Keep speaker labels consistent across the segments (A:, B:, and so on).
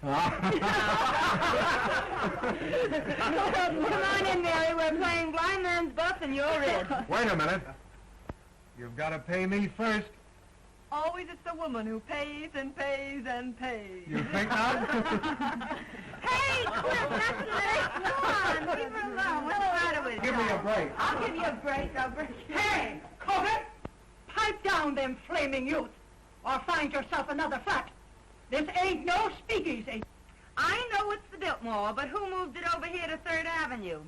A: on in, Mary. We're playing blind man's buff and you're it.
B: Wait a minute. You've got to pay me first.
C: Always it's the woman who pays and pays and pays.
B: You think not?
A: Hey, Cliff, that's Mary. Come on, leave her alone. What's the matter with you?
B: Give me a break.
A: I'll give you a break. I'll break you.
C: Hey, Cortez! Pipe down them flaming youth, or find yourself another flat. This ain't no speakeasy.
A: I know it's the Biltmore, but who moved it over here to 3rd Avenue?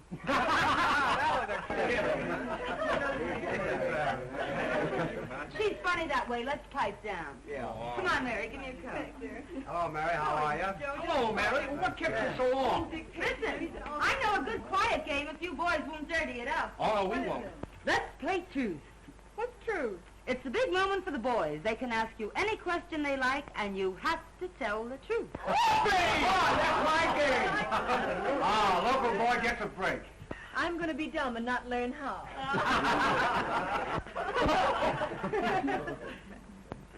A: She's funny that way. Let's pipe down.
B: Yeah.
A: Come on, Mary. Give me a cup.
B: Hello, Mary. How are you?
D: Hello, Mary. What kept you so long?
A: Listen, I know a good quiet game if you boys won't dirty it up.
D: Oh, no, we won't.
A: Let's play truth.
C: What's true?
A: It's a big moment for the boys. They can ask you any question they like, and you have to tell the truth.
B: Oh, that's my game. Local boy gets a break.
C: I'm going to be dumb and not learn how.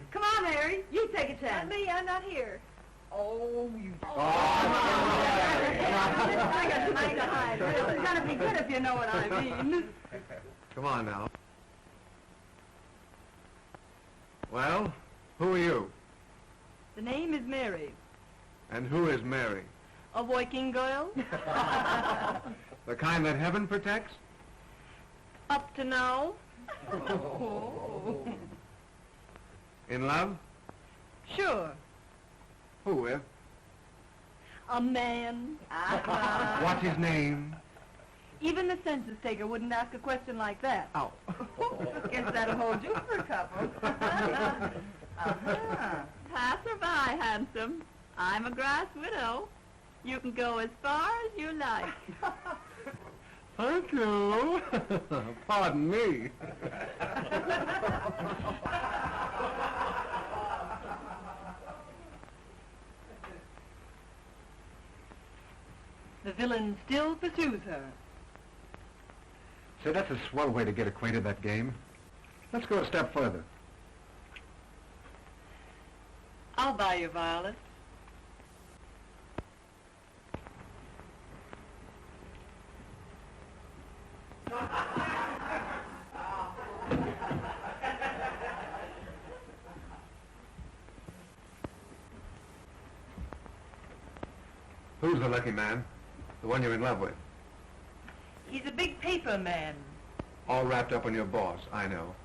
A: Come on, Mary. You take a
C: Not
A: chance.
C: me, I'm not here.
D: Oh, you...
A: I got nothing to hide. It's going to be good if you know what I mean.
B: Come on now. Well, who are you?
C: The name is Mary.
B: And who is Mary?
C: A working girl.
B: The kind that heaven protects?
C: Up to now.
B: In love?
C: Sure.
B: Who with?
C: A man.
B: What's his name?
C: Even the census taker wouldn't ask a question like that.
B: Oh.
A: Guess that'll hold you for a couple.
C: Pass or by, handsome. I'm a grass widow. You can go as far as you like.
B: Thank you. Pardon me.
C: The villain still pursues her.
B: Say, that's a swell way to get acquainted, that game. Let's go a step further.
C: I'll buy you, Violet.
B: Who's the lucky man? The one you're in love with?
C: He's a big paper man.
B: All wrapped up in your boss, I know.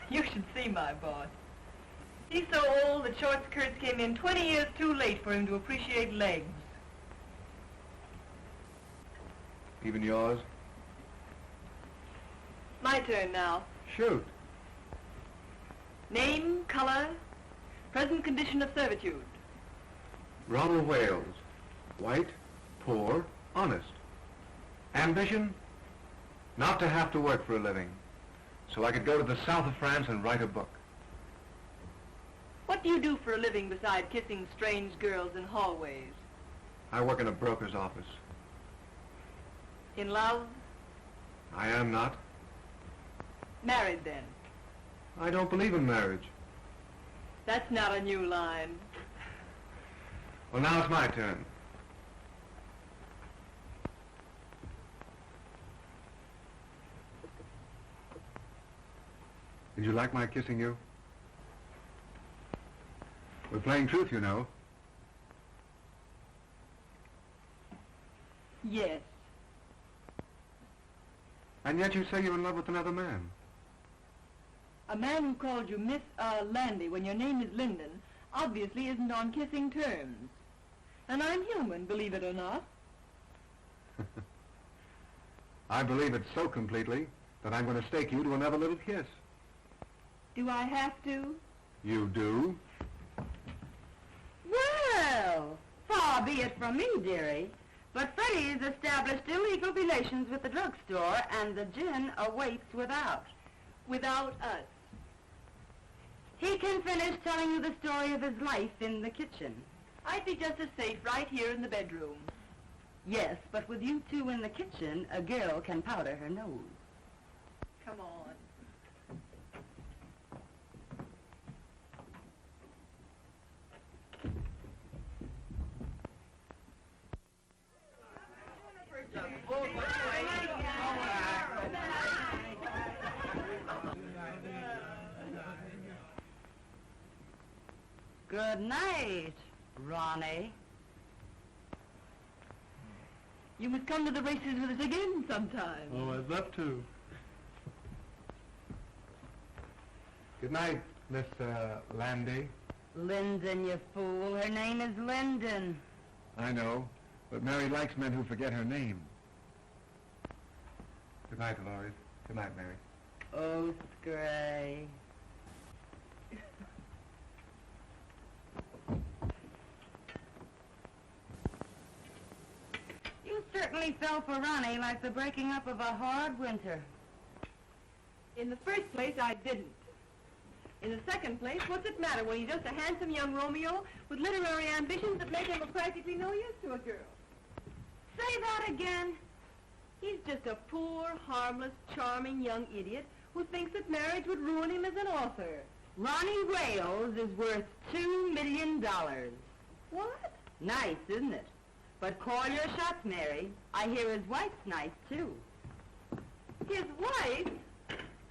C: You should see my boss. He's so old that short skirts came in 20 years too late for him to appreciate legs.
B: Even yours?
C: My turn now.
B: Shoot.
C: Name, color, present condition of servitude.
B: Ronald Wales. White, poor, honest. Ambition? Not to have to work for a living. So I could go to the south of France and write a book.
C: What do you do for a living beside kissing strange girls in hallways?
B: I work in a broker's office.
C: In love?
B: I am not.
C: Married then?
B: I don't believe in marriage.
C: That's not a new line.
B: Well, now it's my turn. Did you like my kissing you? We're playing truth, you know.
C: Yes.
B: And yet you say you're in love with another man.
C: A man who called you Miss Landy when your name is Linden obviously isn't on kissing terms. And I'm human, believe it or not.
B: I believe it so completely that I'm going to stake you to another little kiss.
C: Do I have to?
B: You do?
A: Well, far be it from me, dearie, but Freddie's established illegal relations with the drugstore, and the gin awaits without.
C: Without us.
A: He can finish telling you the story of his life in the kitchen.
C: I'd be just as safe right here in the bedroom.
A: Yes, but with you two in the kitchen, a girl can powder her nose.
C: Come on.
A: Good night, Ronnie.
C: You must come to the races with us again sometime.
B: Oh, I'd love to. Good night, Miss Landy.
A: Lyndon, you fool. Her name is Lyndon.
B: I know, but Mary likes men who forget her name. Good night, Dolores. Good night, Mary.
A: Oh, Scray. You certainly fell for Ronnie like the breaking up of a hard winter.
C: In the first place, I didn't. In the second place, what's it matter when he's just a handsome young Romeo with literary ambitions that make him of practically no use to a girl?
A: Say that again.
C: He's just a poor, harmless, charming young idiot who thinks that marriage would ruin him as an author.
A: Ronnie Wales is worth $2 million.
C: What?
A: Nice, isn't it? But call your shots, Mary. I hear his wife's nice, too.
C: His wife?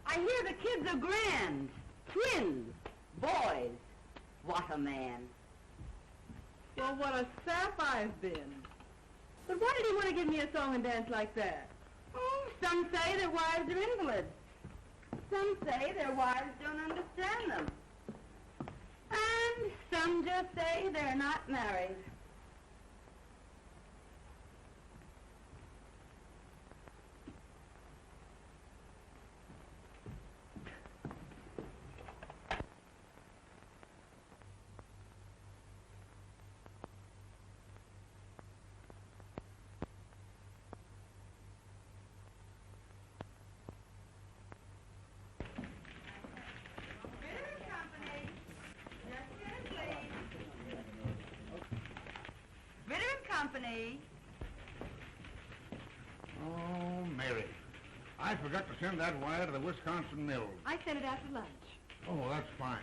A: I hear the kids are grand. Twins. Boys. What a man.
C: Well, what a sap I've been. But why did he want to give me a song and dance like that?
A: Oh, some say their wives are invalids. Some say their wives don't understand them. And some just say they're not married. Company.
D: Oh, Mary. I forgot to send that wire to the Wisconsin Mills.
C: I sent it after lunch.
D: Oh, that's fine.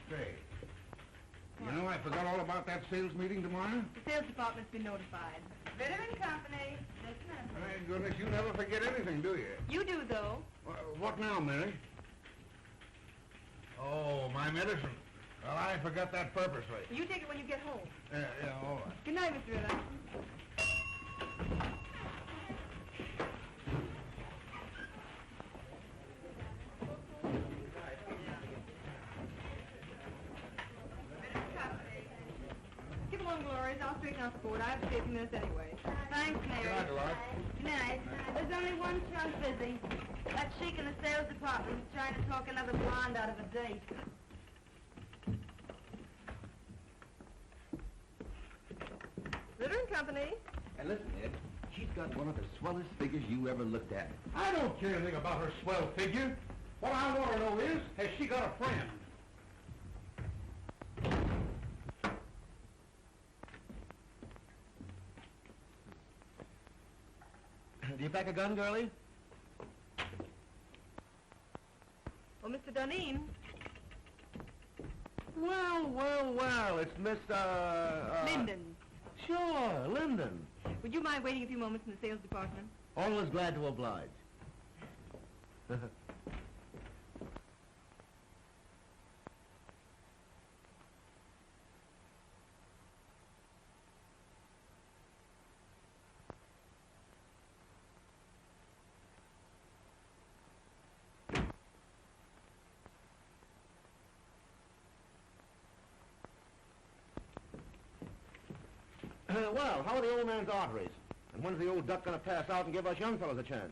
D: Say, you know I forgot all about that sales meeting tomorrow?
C: The sales department's been notified.
A: Bitter and Company. Just a minute.
D: My goodness, you never forget anything, do you?
C: You do, though.
D: What now, Mary? Oh, my medicine. Well, I forgot that purposely.
C: You take it when you get home.
D: Yeah, all right.
C: Good night, Mr. Ritter. Get along, Gloria. I'll straighten out the board. I have to stay a few minutes anyway.
A: Thanks, Mary.
D: Good night, Dolores.
A: Good night. There's only one trunk busy. That sheik in the sales department is trying to talk another blonde out of a date.
C: Ritter and Company.
E: And listen, Ed, she's got one of the swellest figures you ever looked at.
D: I don't care anything about her swell figure. What I want to know is, has she got a friend?
E: Do you pack a gun, girlie?
C: Well, Mr. Duneen.
E: Well, it's Miss,
C: Lyndon.
E: Sure, Lyndon.
C: Would you mind waiting a few moments in the sales department?
E: Always glad to oblige. Well, how are the old man's arteries? And when's the old duck going to pass out and give us young fellows a chance?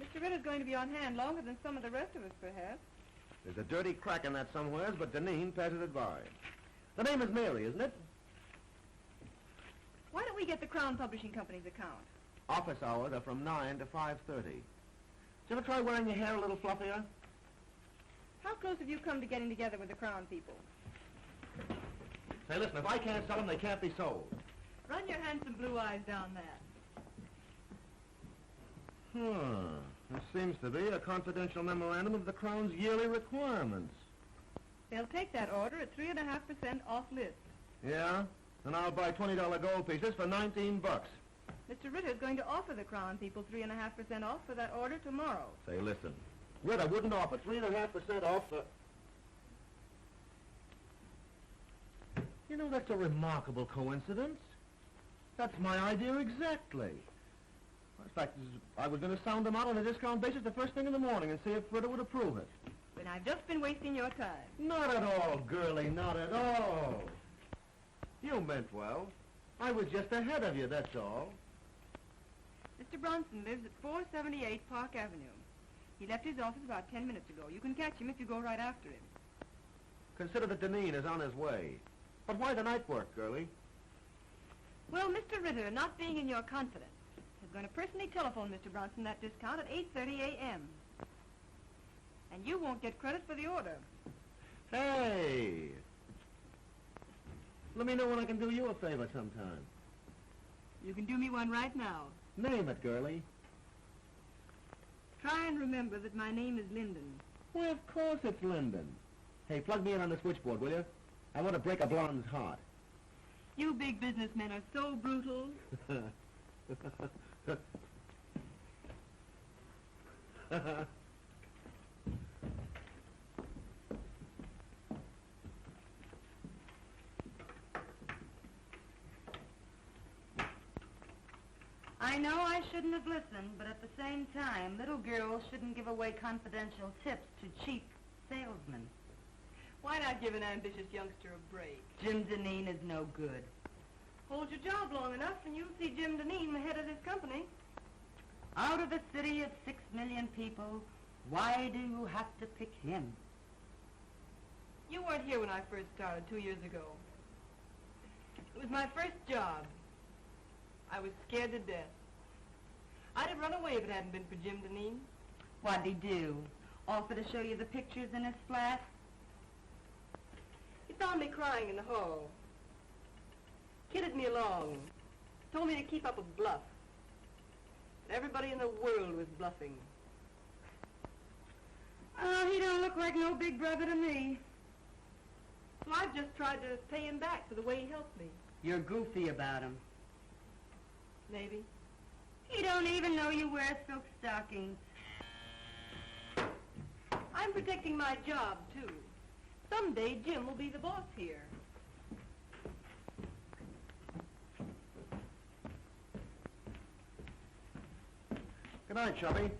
C: Mr. Ritter's going to be on hand longer than some of the rest of us, perhaps.
E: There's a dirty crack in that somewheres, but Deneen passes it by. The name is Mary, isn't it?
C: Why don't we get the Crown Publishing Company's account?
E: Office hours are from 9 to 5:30. Did you ever try wearing your hair a little fluffier?
C: How close have you come to getting together with the Crown people?
E: Say, listen, if I can't sell them, they can't be sold.
C: Run your handsome blue eyes down that.
E: There seems to be a confidential memorandum of the Crown's yearly requirements.
C: They'll take that order at 3.5% off list.
E: Yeah? And I'll buy $20 gold pieces for $19.
C: Mr. Ritter's going to offer the Crown people 3.5% off for that order tomorrow.
E: Say, listen. Ritter wouldn't offer 3.5% off for... You know, that's a remarkable coincidence. That's my idea exactly. In fact, I was going to sound them out on a discount basis the first thing in the morning and see if Ritter would approve it.
C: But I've just been wasting your time.
E: Not at all, girlie, not at all. You meant well. I was just ahead of you, that's all.
C: Mr. Bronson lives at 478 Park Avenue. He left his office about 10 minutes ago. You can catch him if you go right after him.
E: Consider that Deneen is on his way. But why the night work, girlie?
C: Well, Mr. Ritter, not being in your confidence, is going to personally telephone Mr. Bronson that discount at 8:30 a.m. And you won't get credit for the order.
E: Hey! Let me know when I can do you a favor sometime.
C: You can do me one right now.
E: Name it, girlie.
C: Try and remember that my name is Linden.
E: Well, of course it's Linden. Hey, plug me in on the switchboard, will you? I want to break a blonde's heart.
C: You big businessmen are so brutal.
A: I know I shouldn't have listened, but at the same time, little girls shouldn't give away confidential tips to cheap salesmen.
C: Why not give an ambitious youngster a break?
A: Jim Deneen is no good.
C: Hold your job long enough and you'll see Jim Deneen the head of this company.
A: Out of a city of 6 million people, why do you have to pick him?
C: You weren't here when I first started 2 years ago. It was my first job. I was scared to death. I'd have run away if it hadn't been for Jim Deneen.
A: What'd he do? Offer to show you the pictures in his flat?
C: He found me crying in the hall. Kidded me along. Told me to keep up a bluff. Everybody in the world was bluffing.
A: Oh, he don't look like no big brother to me.
C: So I've just tried to pay him back for the way he helped me.
A: You're goofy about him.
C: Maybe.
A: He don't even know you wear silk stockings.
C: I'm protecting my job, too. Someday Jim will be the boss here.
E: Good night, Chubby.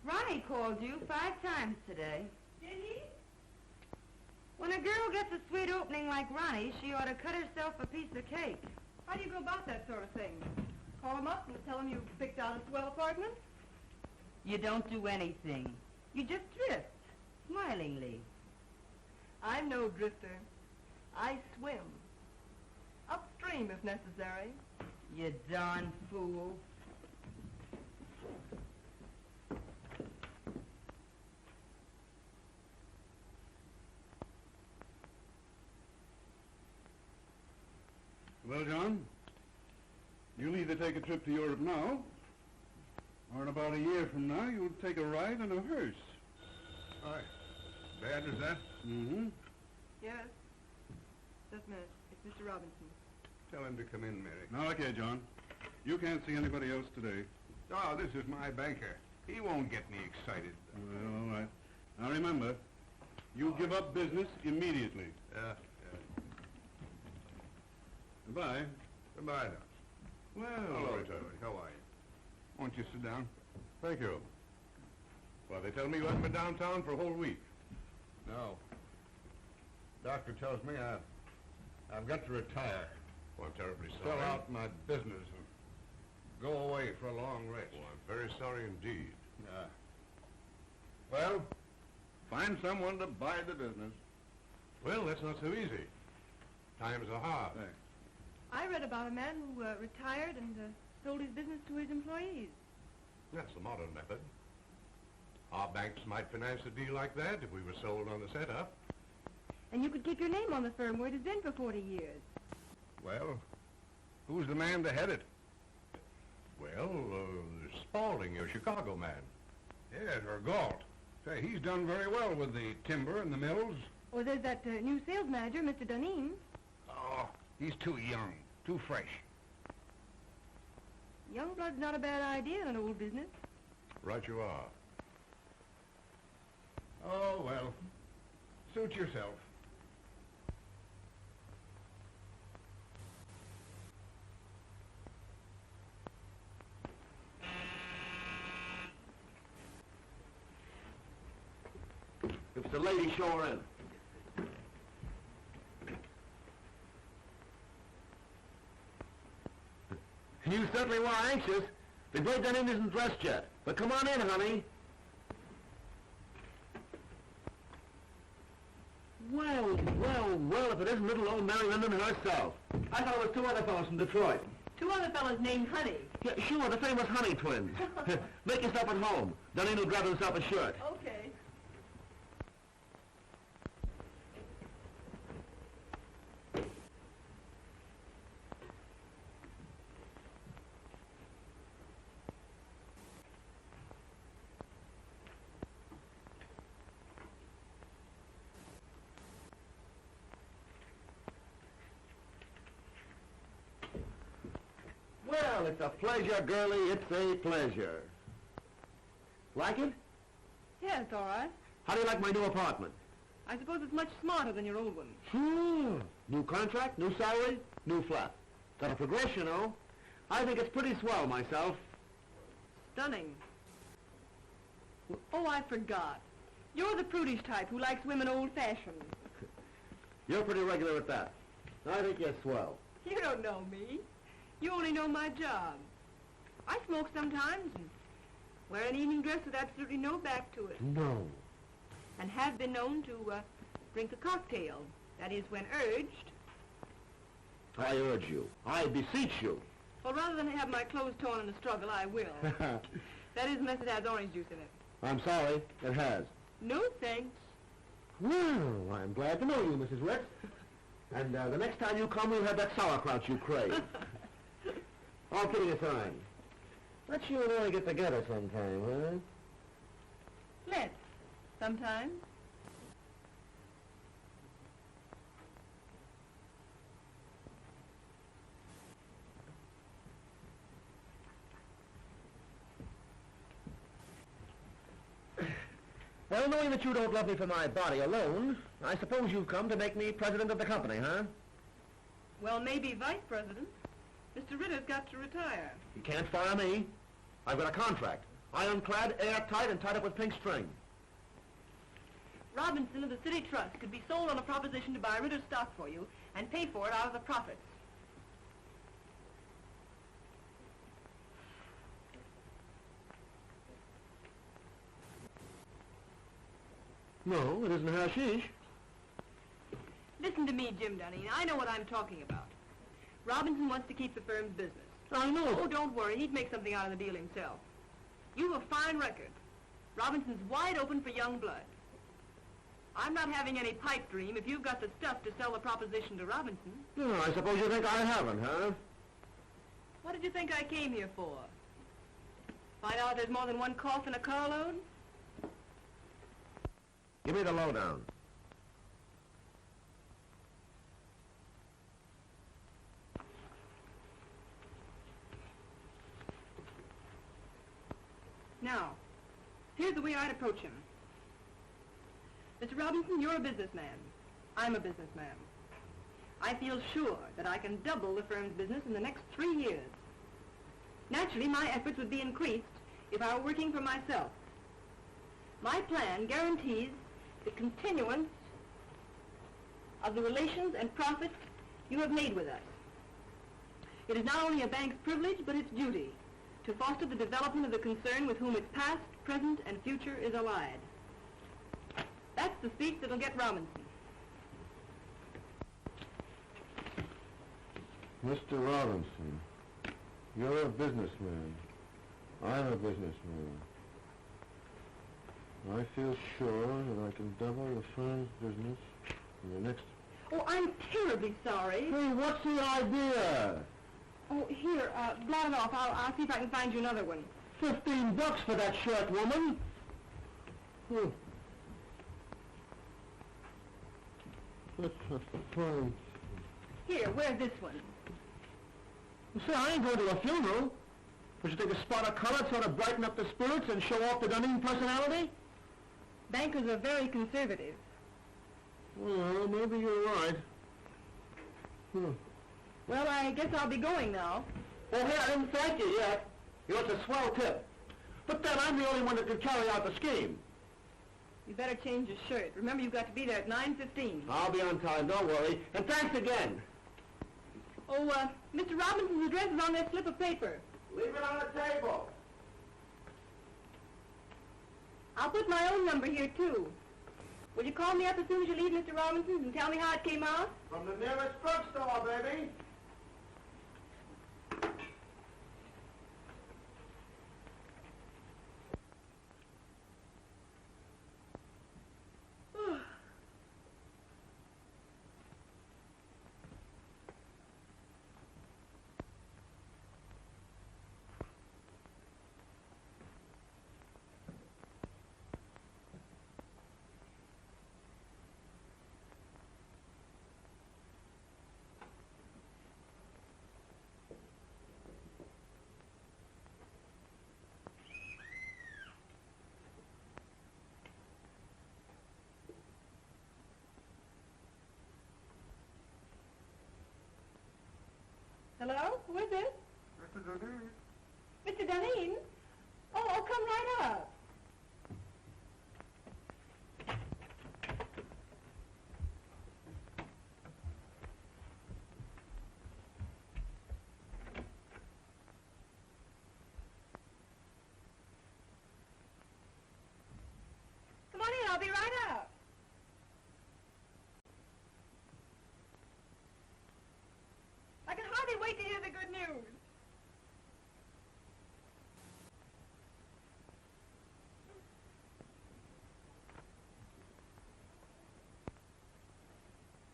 A: Ronnie called you 5 times today.
C: Did he?
A: When a girl gets a sweet opening like Ronnie, she ought to cut herself a piece of cake.
C: How do you go about that sort of thing? Call him up and tell him you picked out a swell apartment?
A: You don't do anything. You just drift, smilingly.
C: I'm no drifter. I swim. Upstream if necessary.
A: You darn fool.
D: Well, John, you'll either take a trip to Europe now, or in about a year from now, you'll take a ride in a hearse.
B: Aye. Bad as that?
D: Mm-hmm.
C: Yes. Just a minute. It's Mr. Robinson.
B: Tell him to come in, Mary.
D: Now, look here, John. You can't see anybody else today.
B: Oh, this is my banker. He won't get me excited.
D: Well, all right. Now, remember, you give up business immediately.
B: Yeah.
D: Goodbye.
B: Goodbye, now.
D: Well,
B: Hello, Charlie. How are you? Won't you sit down? Thank you. Well, they tell me you haven't been downtown for a whole week. No. Doctor tells me I've got to retire. Well, I'm terribly sorry. Sell out my business and go away for a long rest. Well, I'm very sorry indeed.
D: Well, find someone to buy the business.
B: Well, that's not so easy. Times are hard.
D: Thanks.
C: I read about a man who retired and sold his business to his employees.
B: That's the modern method. Our banks might finance a deal like that if we were sold on the setup.
C: And you could keep your name on the firm where it has been for 40 years.
B: Well, who's the man to head it? Well, Spaulding, your Chicago man. Yes, or Galt.
D: Say, he's done very well with the timber and the mills.
C: Well, there's that new sales manager, Mr. Duneen.
D: Oh, he's too young, too fresh.
C: Young blood's not a bad idea in an old business.
D: Right you are. Oh, well, suit yourself.
E: If the lady, show her in. You certainly were anxious. The great Dunning isn't dressed yet. But come on in, honey. Well, well, well, if it isn't little old Mary Linden herself. I thought it was two other fellows from Detroit.
C: Two other fellows named Honey.
E: Yeah, sure, the famous Honey twins. Make yourself at home. Dunning will grab himself a shirt.
C: Okay.
E: Well, it's a pleasure, girlie. It's a pleasure. Like it?
C: Yeah, it's all right.
E: How do you like my new apartment?
C: I suppose it's much smarter than your old one.
E: Sure. New contract, new salary, new flat. Got a progression, you know. I think it's pretty swell myself.
C: Stunning. Oh, I forgot. You're the prudish type who likes women old-fashioned.
E: You're pretty regular at that. I think you're swell.
C: You don't know me. You only know my job. I smoke sometimes and wear an evening dress with absolutely no back to it.
E: No.
C: And have been known to drink a cocktail. That is, when urged.
E: I urge you. I beseech you.
C: Well, rather than have my clothes torn in a struggle, I will. That is, unless it has orange juice in it.
E: I'm sorry. It has.
C: No thanks.
E: Well, I'm glad to know you, Mrs. Ritz. And the next time you come, we'll have that sauerkraut you crave. All kidding aside, let's you and I get together sometime, huh?
C: Let's. Sometime.
E: Well, knowing that you don't love me for my body alone, I suppose you've come to make me president of the company, huh?
C: Well, maybe vice president. Mr. Ritter's got to retire.
E: You can't fire me. I've got a contract. Ironclad, airtight, and tied up with pink string.
C: Robinson of the City Trust could be sold on a proposition to buy Ritter's stock for you and pay for it out of the profits.
E: No, it isn't hashish.
C: Listen to me, Jim Dunning. I know what I'm talking about. Robinson wants to keep the firm's business.
E: I know.
C: Oh, don't worry. He'd make something out of the deal himself. You've a fine record. Robinson's wide open for young blood. I'm not having any pipe dream if you've got the stuff to sell the proposition to Robinson.
E: Oh, I suppose you think I haven't, huh?
C: What did you think I came here for? Find out there's more than one cough in a carload?
E: Give me the lowdown.
C: Now, here's the way I'd approach him. Mr. Robinson, you're a businessman. I'm a businessman. I feel sure that I can double the firm's business in the next 3 years. Naturally, my efforts would be increased if I were working for myself. My plan guarantees the continuance of the relations and profits you have made with us. It is not only a bank's privilege, but its duty to foster the development of the concern with whom its past, present, and future is allied. That's the speech that'll get Robinson.
B: Mr. Robinson, you're a businessman. I'm a businessman. I feel sure that I can double the firm's business in the next...
C: Oh, I'm terribly sorry.
E: Hey, what's the idea?
C: Oh, here, blot it off. I'll see if I can find you another one.
E: $15 for that shirt, woman. That's just a fine.
C: Here, wear this one.
E: Say, I ain't going to a funeral. Would you take a spot of color, sort of brighten up the spirits and show off the Dunning personality?
C: Bankers are very conservative.
E: Well, maybe you're right.
C: Well, I guess I'll be going now.
E: Oh, hey, I didn't thank you yet. You know, it's a swell tip. But then I'm the only one that can carry out the scheme.
C: You better change your shirt. Remember, you've got to be there at 9:15.
E: I'll be on time, don't worry. And thanks again.
C: Oh, Mr. Robinson's address is on that slip of paper.
E: Leave it on the table.
C: I'll put my own number here, too. Will you call me up as soon as you leave Mr. Robinson's and tell me how it came out?
E: From the nearest drugstore, baby.
C: Hello? Who is it?
B: Mr. Dunning.
C: Mr. Dunning? Oh, come right up. Come on in, I'll be right up. I can hardly wait to hear the good news.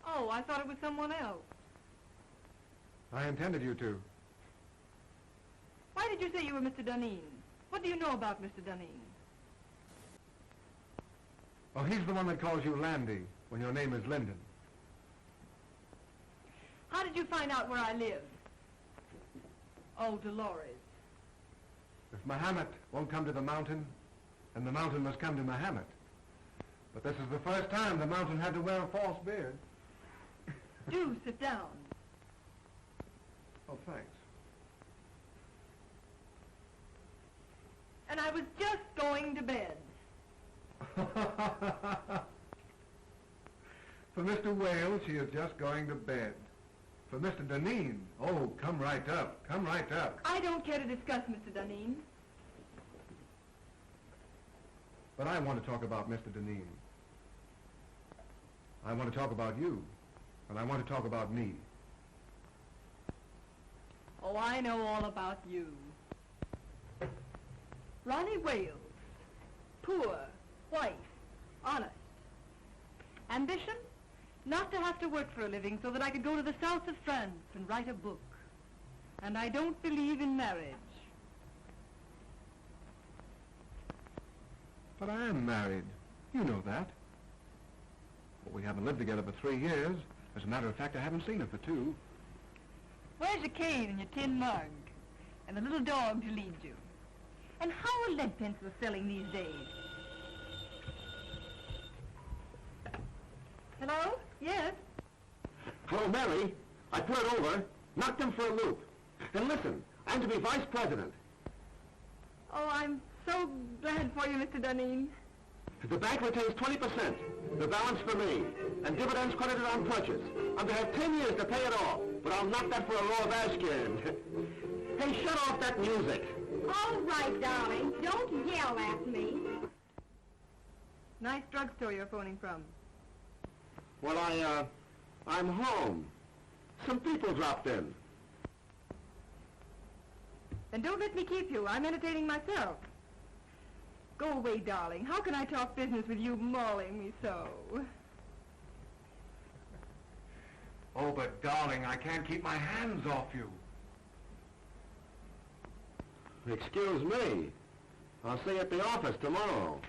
C: Oh, I thought it was someone else.
B: I intended you to.
C: Why did you say you were Mr. Dunning? What do you know about Mr. Dunning?
B: Oh, he's the one that calls you Landy when your name is Linden.
C: How did you find out where I live? Oh, Dolores.
B: If Mahomet won't come to the mountain, then the mountain must come to Mahomet. But this is the first time the mountain had to wear a false beard.
C: Do sit down.
B: Oh, thanks.
C: And I was just going to bed.
B: For Mr. Wales, she is just going to bed. For Mr. Dunning, oh, come right up, come right up.
C: I don't care to discuss Mr. Dunning.
B: But I want to talk about Mr. Dunning. I want to talk about you, and I want to talk about me.
C: Oh, I know all about you. Ronnie Wales. Poor, white, honest. Ambition? Not to have to work for a living so that I could go to the south of France and write a book. And I don't believe in marriage.
B: But I am married. You know that. Well, we haven't lived together for 3 years. As a matter of fact, I haven't seen her for 2.
C: Where's your cane and your tin mug? And the little dog to lead you? And how are lead pencils selling these days? Hello? Yes?
E: Hello, Mary. I put it over, knocked him for a loop. And listen, I'm to be vice president.
C: Oh, I'm so glad for you, Mr. Dunning.
E: The bank retains 20%, the balance for me, and dividends credited on purchase. I'm to have 10 years to pay it off, but I'll knock that for a row of Ashcan. Hey, shut off that music.
A: All right, darling. Don't yell at me.
C: Nice drugstore you're phoning from.
E: Well, I'm home. Some people dropped in.
C: Then don't let me keep you. I'm entertaining myself. Go away, darling. How can I talk business with you mauling me so?
B: Oh, but darling, I can't keep my hands off you.
E: Excuse me. I'll see you at the office tomorrow.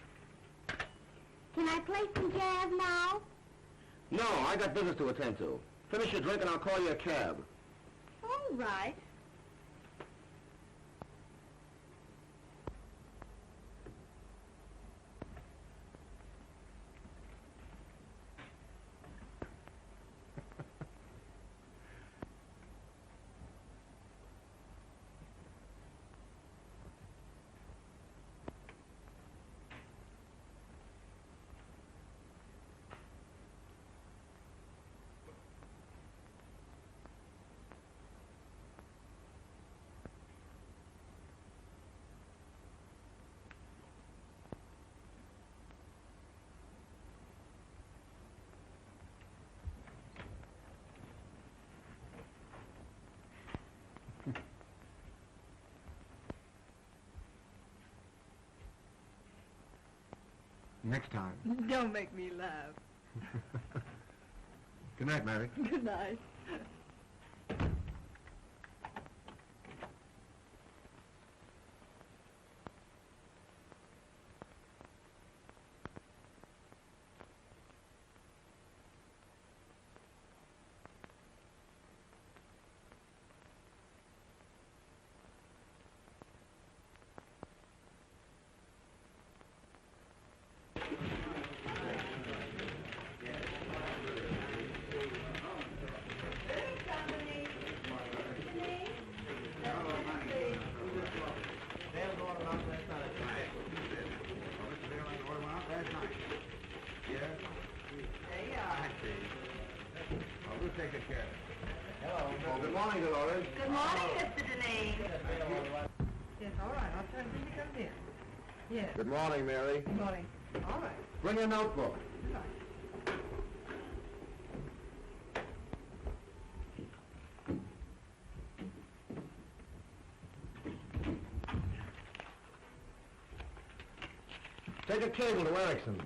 A: Can I play some jazz now?
E: No, I got business to attend to. Finish your drink and I'll call you a cab.
A: All right.
B: Next time.
C: Don't make me laugh.
B: Good night, Mary.
C: Good night.
B: Take a chair. Hello. Oh, good morning, Dolores.
A: Good morning, Mr. Deneen.
C: Yes, all right. I'll tell him when he comes in. Yes.
E: Good morning, Mary.
C: Good morning. All right.
E: Bring your notebook.
C: Good night.
E: Take a cable to Erickson.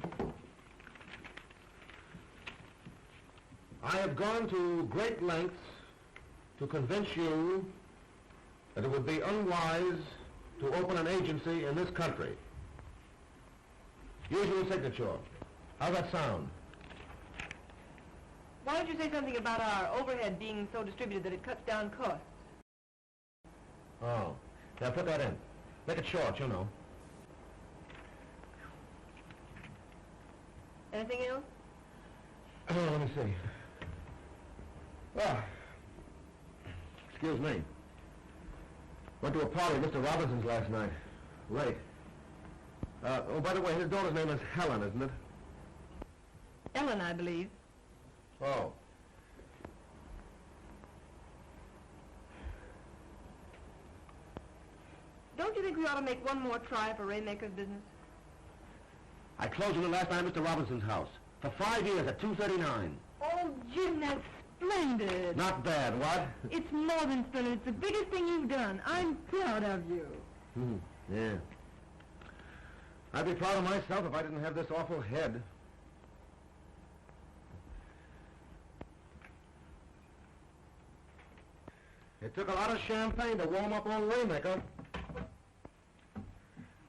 E: I have gone to great lengths to convince you that it would be unwise to open an agency in this country. Usual signature. How's that sound?
C: Why don't you say something about our overhead being so distributed that it cuts down costs?
E: Oh. Now put that in. Make it short, you know.
C: Anything else?
E: Oh, let me see. Ah. Excuse me. Went to a party at Mr. Robinson's last night. Late. Oh, by the way, his daughter's name is Helen, isn't it?
C: Ellen, I believe.
E: Oh.
C: Don't you think we ought to make one more try for Raymaker's business?
E: I closed on it last night at Mr. Robinson's house. For 5 years at $2.39.
C: Oh, Jim, that's splendid.
E: Not bad, what?
C: It's more than splendid. It's the biggest thing you've done. I'm proud of you.
E: Yeah. I'd be proud of myself if I didn't have this awful head. It took a lot of champagne to warm up old Waymaker.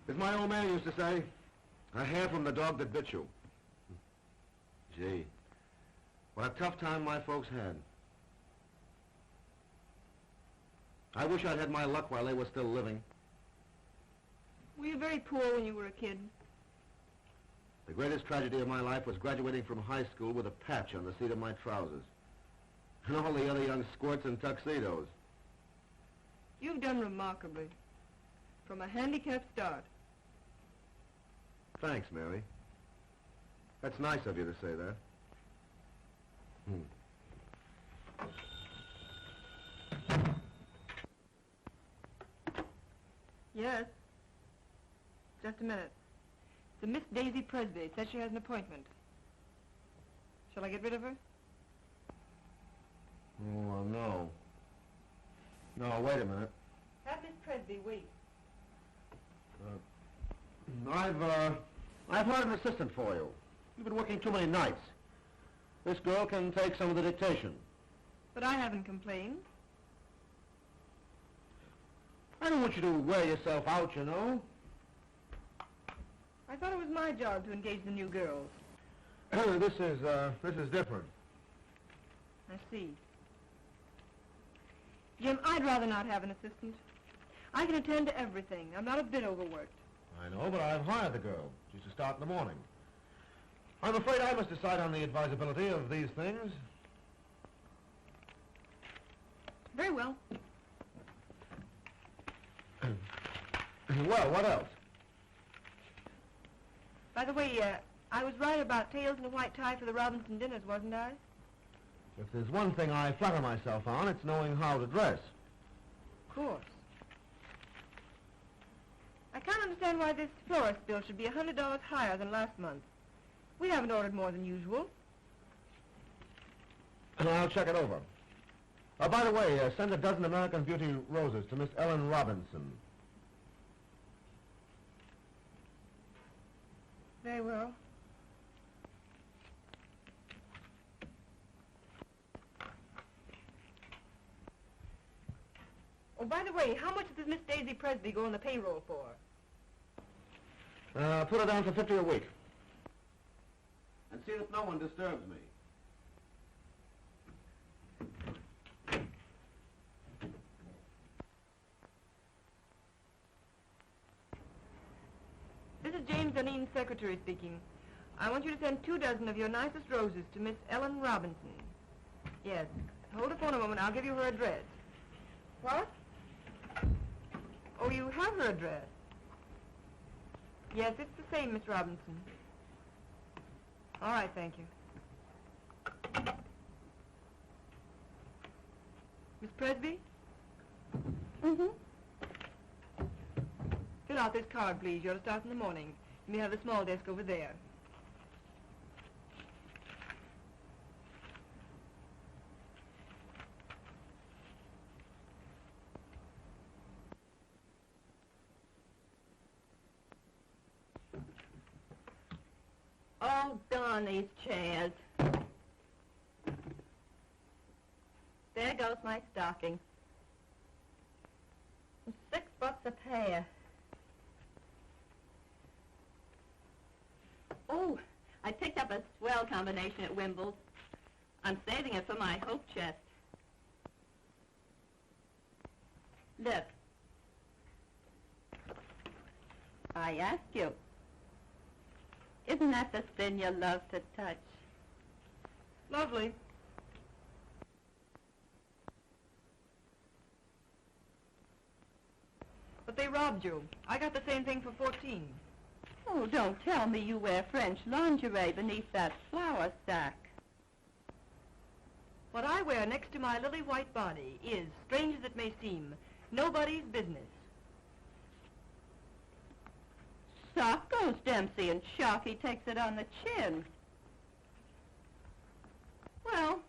E: As my old man used to say, a hair from the dog that bit you. Gee, what a tough time my folks had. I wish I'd had my luck while they were still living.
C: Were you very poor when you were a kid?
E: The greatest tragedy of my life was graduating from high school with a patch on the seat of my trousers. And all the other young squirts in tuxedos.
C: You've done remarkably. From a handicapped start.
E: Thanks, Mary. That's nice of you to say that.
C: Yes. Just a minute. It's a Miss Daisy Presby. Says she has an appointment. Shall I get rid of her?
E: Oh, no. No, wait a minute.
C: Have Miss Presby wait.
E: I've hired an assistant for you. You've been working too many nights. This girl can take some of the dictation.
C: But I haven't complained.
E: I don't want you to wear yourself out, you know.
C: I thought it was my job to engage the new girls.
E: This is different.
C: I see. Jim, I'd rather not have an assistant. I can attend to everything. I'm not a bit overworked.
E: I know, but I've hired the girl. She's to start in the morning. I'm afraid I must decide on the advisability of these things.
C: Very well.
E: Well, what else?
C: By the way, I was right about tails and a white tie for the Robinson dinners, wasn't I?
E: If there's one thing I flatter myself on, it's knowing how to dress.
C: Of course. I can't understand why this florist bill should be $100 higher than last month. We haven't ordered more than usual.
E: And I'll check it over. By the way, send a dozen American Beauty roses to Miss Ellen Robinson.
C: Very well. Oh, by the way, how much does Miss Daisy Presby go on the payroll for?
E: Put her down for 50 a week. And see that no one disturbs me.
C: This is James Duneen's secretary speaking. I want you to send 2 dozen of your nicest roses to Miss Ellen Robinson. Yes. Hold the phone a moment. I'll give you her address. What? Oh, you have her address. Yes, it's the same, Miss Robinson. All right, thank you. Miss Presby?
A: Mm-hmm.
C: Fill out this card, please. You're to start in the morning. You may have the small desk over there.
A: Oh, darn these chairs. There goes my stocking. $6 a pair. Oh, I picked up a swell combination at Wimble's. I'm saving it for my hope chest. Look. I ask you. Isn't that the thin you love to touch?
C: Lovely. But they robbed you. I got the same thing for 14.
A: Oh, don't tell me you wear French lingerie beneath that flour sack.
C: What I wear next to my lily white body is, strange as it may seem, nobody's business.
A: Soft goes Dempsey, and Sharky takes it on the chin. Well,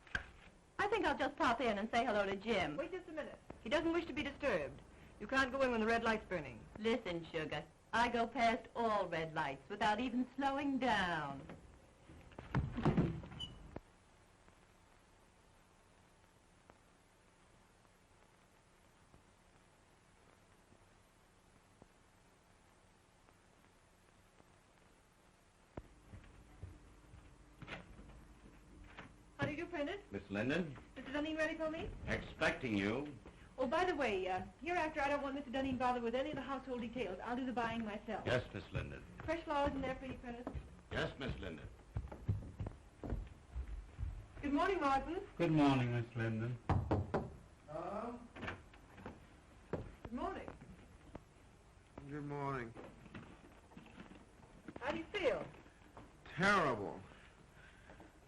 A: I think I'll just pop in and say hello to Jim.
C: Wait just a minute. He doesn't wish to be disturbed. You can't go in when the red light's burning.
A: Listen, sugar, I go past all red lights without even slowing down.
C: How do you do, Prentice?
F: Miss Linden,
C: Mr. Dunning ready for me?
F: expecting you.
C: Oh, by the way, hereafter I don't want Mr. Dunning bothered with any of the household details. I'll do the buying myself.
F: Yes, Miss Linden.
C: Fresh flowers in there for you, Prentice.
F: Yes, Miss Linden.
C: Good morning, Martin.
D: Good morning, Miss Linden.
C: Good morning.
B: Good morning.
C: How do you feel?
B: Terrible.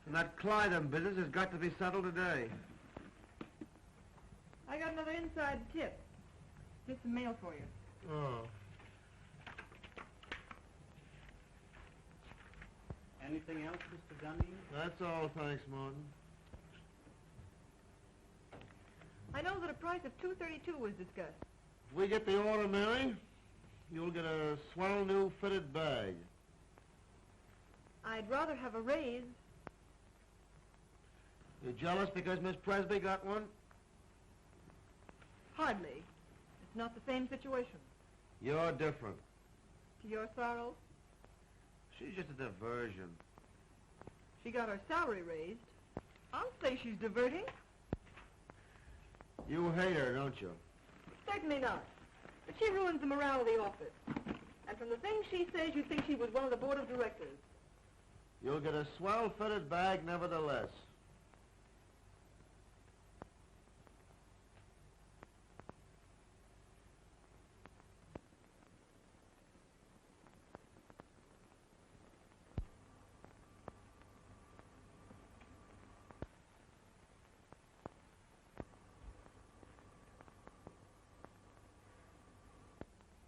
B: And that Clyde business has got to be settled today.
C: I got another inside tip. Here's some mail for you.
B: Oh.
F: Anything else, Mr. Dunning?
B: That's all, thanks, Martin.
C: I know that a price of $232 was discussed.
B: If we get the order, Mary, you'll get a swell new fitted bag.
C: I'd rather have a raise.
B: You jealous because Miss Presby got one?
C: Hardly. It's not the same situation.
B: You're different.
C: To your sorrow?
E: She's just a diversion.
C: She got her salary raised. I'll say she's diverting.
E: You hate her, don't you?
C: Certainly not. But she ruins the morale of the office. And from the things she says, you'd think she was one of the board of directors.
E: You'll get a swell-fitted bag nevertheless.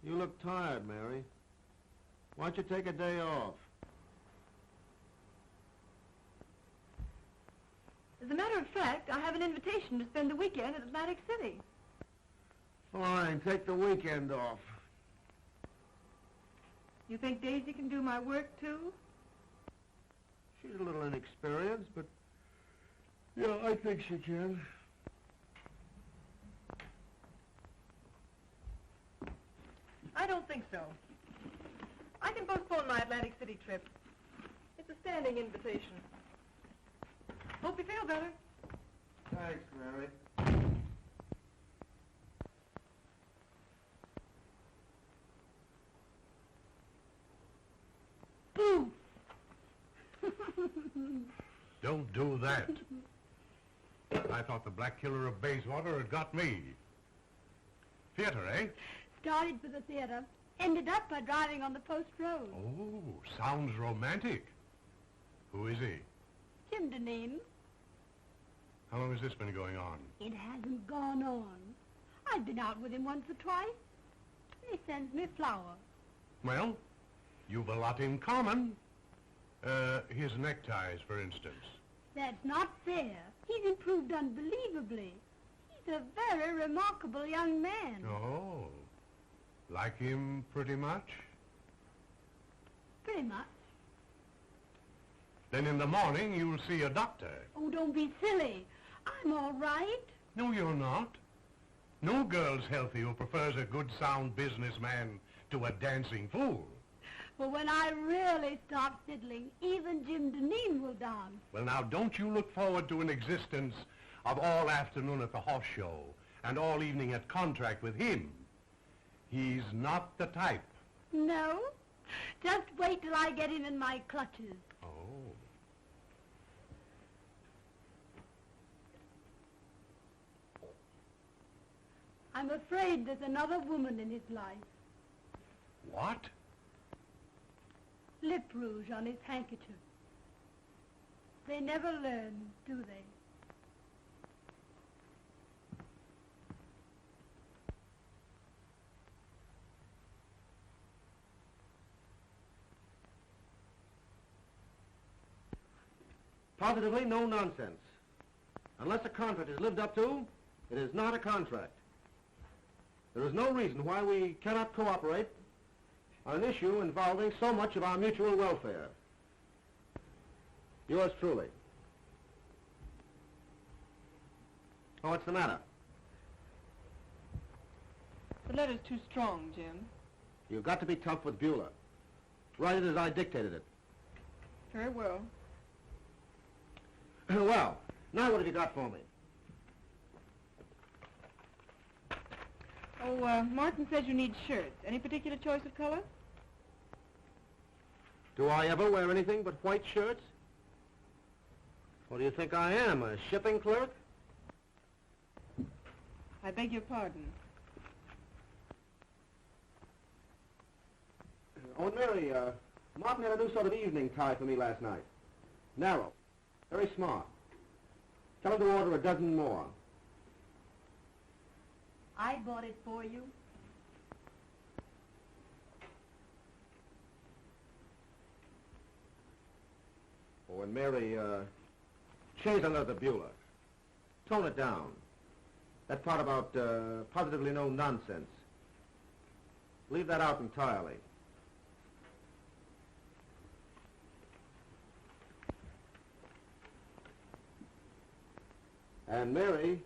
E: You look tired, Mary. Why don't you take a day off?
C: As a matter of fact, I have an invitation to spend the weekend at Atlantic City.
E: Fine, take the weekend off.
C: You think Daisy can do my work, too?
E: She's a little inexperienced, but... yeah, I think she can.
C: I don't think so. I can postpone my Atlantic City trip. It's a standing invitation. Hope you feel better.
E: Thanks, Mary.
C: Boo!
G: Don't do that. I thought the Black Killer of Bayswater had got me. Theater, eh?
A: Started for the theater. Ended up by driving on the post road.
G: Oh, sounds romantic. Who is he?
A: Jim Deneen.
G: How long has this been going on?
A: It hasn't gone on. I've been out with him once or twice. He sends me flowers.
G: Well, you've a lot in common. His neckties, for instance.
A: That's not fair. He's improved unbelievably. He's a very remarkable young man.
G: Oh, like him pretty much?
A: Pretty much.
G: Then in the morning you'll see a doctor.
A: Oh, don't be silly. I'm all right.
G: No, you're not. No girl's healthy who prefers a good, sound businessman to a dancing fool.
A: Well, when I really start fiddling, even Jim Deneen will dance.
G: Well, now, don't you look forward to an existence of all afternoon at the horse show and all evening at contract with him. He's not the type.
A: No? Just wait till I get him in my clutches.
G: Oh.
A: I'm afraid there's another woman in his life.
G: What?
A: Lip rouge on his handkerchief. They never learn, do they?
E: Positively no nonsense. Unless a contract is lived up to, it is not a contract. There is no reason why we cannot cooperate on an issue involving so much of our mutual welfare. Yours truly. Oh, what's the matter?
C: The letter's too strong, Jim.
E: You've got to be tough with Beulah. Write it as I dictated it.
C: Very well.
E: Well, now what have you got for me?
C: Oh, Martin says you need shirts. Any particular choice of color?
E: Do I ever wear anything but white shirts? What do you think I am, a shipping clerk?
C: I beg your pardon.
E: Oh, Mary, Martin had a new sort of evening tie for me last night. Narrow. Very smart. Tell him to order a dozen more.
A: I bought it for you.
E: Oh, and Mary, change another Beulah. Tone it down. That part about positively no nonsense. Leave that out entirely. And Mary,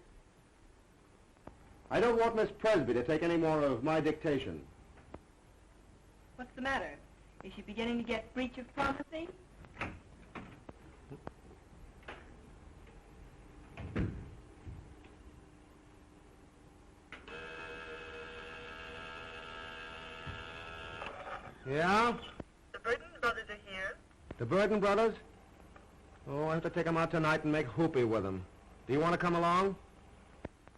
E: I don't want Miss Presby to take any more of my dictation.
C: What's the matter? Is she beginning to get breach of promising?
E: Yeah?
C: The Burton brothers are here.
E: The Burton brothers? Oh, I have to take them out tonight and make hoopy with them. Do you want to come along?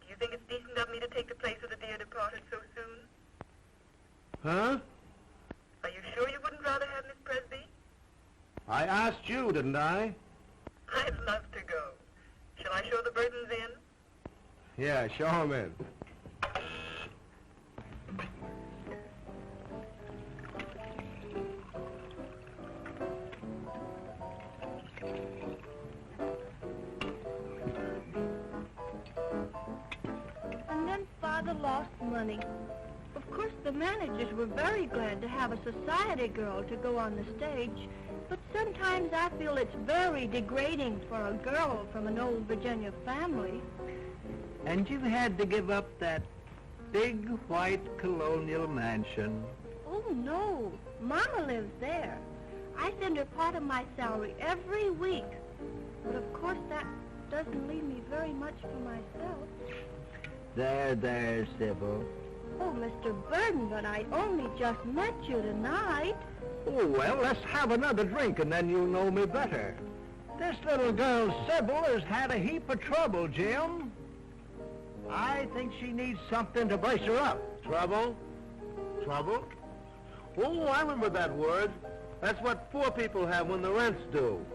C: Do you think it's decent of me to take the place of the dear departed so soon?
E: Huh?
C: Are you sure you wouldn't rather have Miss Presby?
E: I asked you, didn't I?
C: I'd love to go. Shall I show the Burtons in?
E: Yeah, show 'em in.
A: And then Father lost money. Of course, the managers were very glad to have a society girl to go on the stage, but sometimes I feel it's very degrading for a girl from an old Virginia family.
H: And you had to give up that big white colonial mansion.
A: Oh, no. Mama lives there. I send her part of my salary every week. But of course, that doesn't leave me very much for myself.
H: There, Sybil.
A: Oh, Mr. Burton, but I only just met you tonight.
H: Oh, well, let's have another drink and then you'll know me better. This little girl, Sybil, has had a heap of trouble, Jim. I think she needs something to brace her up.
E: Trouble? Trouble? Oh, I remember that word. That's what poor people have when the rent's due.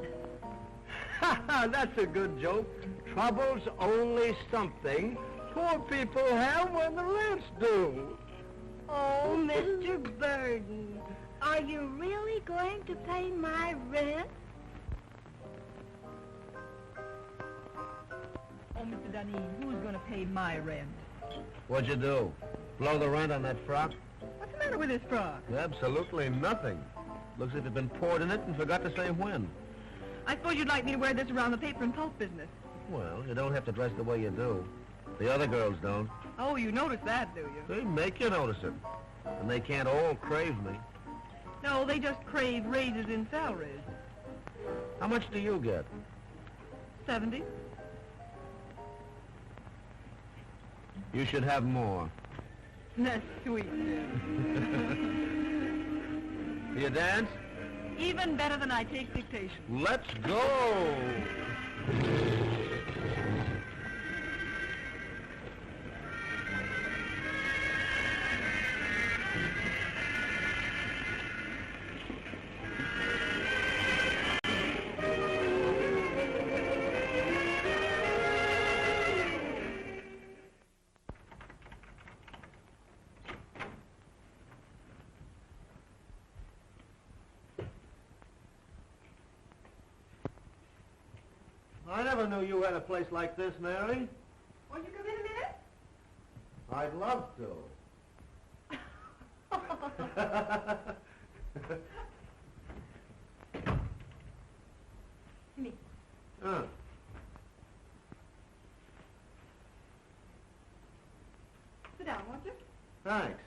H: Ha ha, that's a good joke. Trouble's only something poor people have when the rent's due.
A: Oh, Mr. Burton, are you really going to pay my rent?
C: Oh, Mr. Dunne, who's going to pay my rent?
E: What'd you do? Blow the rent on that frock?
C: What's the matter with this frock?
E: Absolutely nothing. Looks as if it'd been poured in it and forgot to say when.
C: I suppose you'd like me to wear this around the paper and pulp business.
E: Well, you don't have to dress the way you do. The other girls don't.
C: Oh, you notice that, do you?
E: They make you notice it. And they can't all crave me.
C: No, they just crave raises in salaries.
E: How much do you get?
C: 70.
E: You should have more.
C: That's sweet.
E: You dance?
C: Even better than I take dictation.
E: Let's go! I never knew you had a place like this, Mary.
C: Won't you come in a minute?
E: I'd love to.
C: Me. Sit down, won't you?
E: Thanks.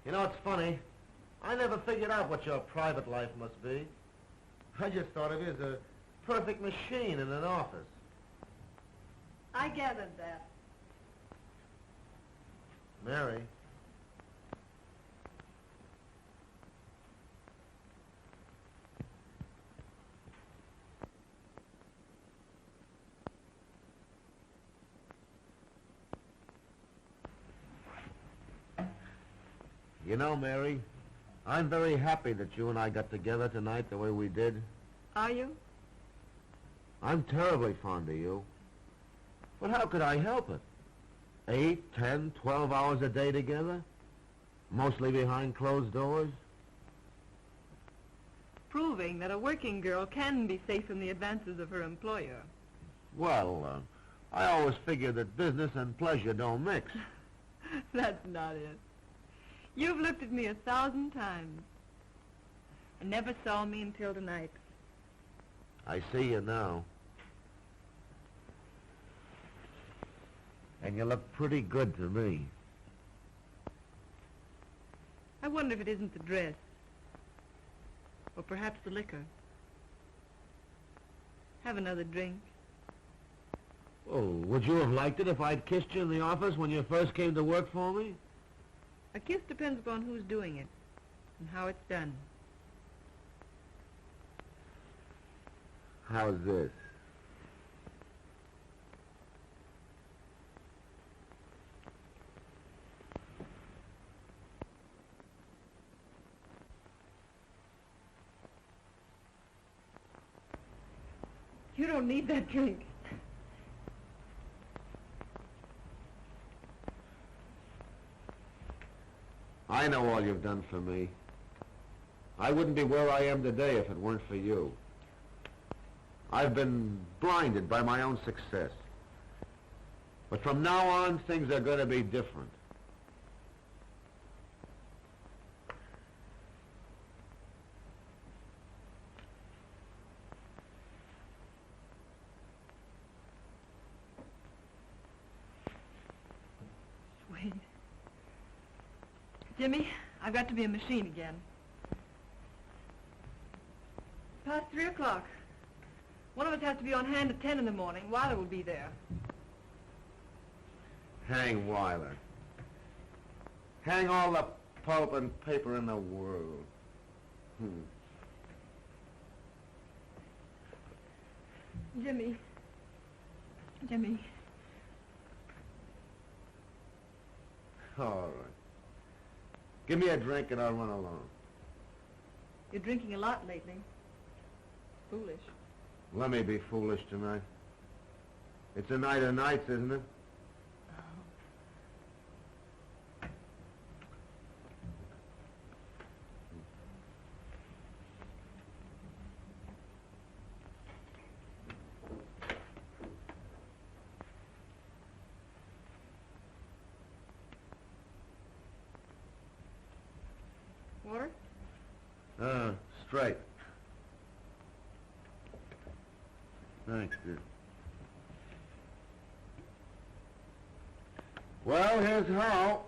E: You know, it's funny. I never figured out what your private life must be. I just thought of you as a perfect machine in an office.
C: I gathered that.
E: Mary. You know, Mary, I'm very happy that you and I got together tonight the way we did.
C: Are you?
E: I'm terribly fond of you. But how could I help it? 8, 10, 12 hours a day together? Mostly behind closed doors?
C: Proving that a working girl can be safe from the advances of her employer.
E: Well, I always figured that business and pleasure don't mix.
C: That's not it. You've looked at me 1,000 times and never saw me until tonight.
E: I see you now.
H: And you look pretty good to me.
C: I wonder if it isn't the dress. Or perhaps the liquor. Have another drink.
H: Oh, would you have liked it if I'd kissed you in the office when you first came to work for me?
C: A kiss depends upon who's doing it and how it's done.
H: How's this?
C: You don't need that drink.
H: I know all you've done for me. I wouldn't be where I am today if it weren't for you. I've been blinded by my own success. But from now on, things are going to be different.
C: Sweet. Jimmy, I've got to be a machine again. Past 3 o'clock. One of us has to be on hand at 10 in the morning. Weiler will be there.
H: Hang Weiler. Hang all the pulp and paper in the world.
C: Jimmy. Jimmy.
H: All right. Give me a drink and I'll run along.
C: You're drinking a lot lately. Foolish.
H: Let me be foolish tonight. It's a night of nights, isn't it?
C: Water?
H: Straight. Thanks, dear. Well, here's how.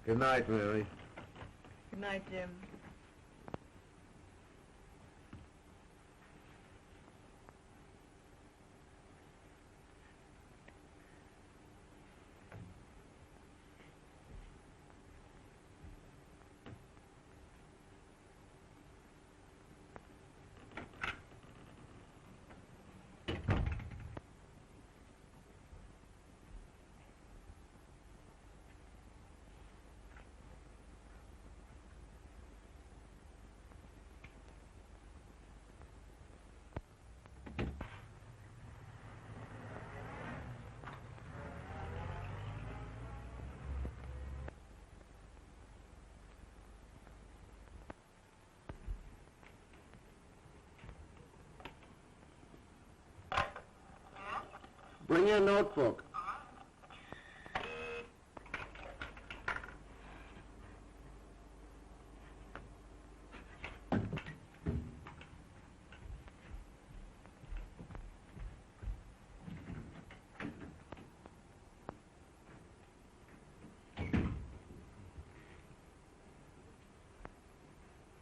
H: Good night, Mary.
C: Good night, Jim.
H: Bring your notebook.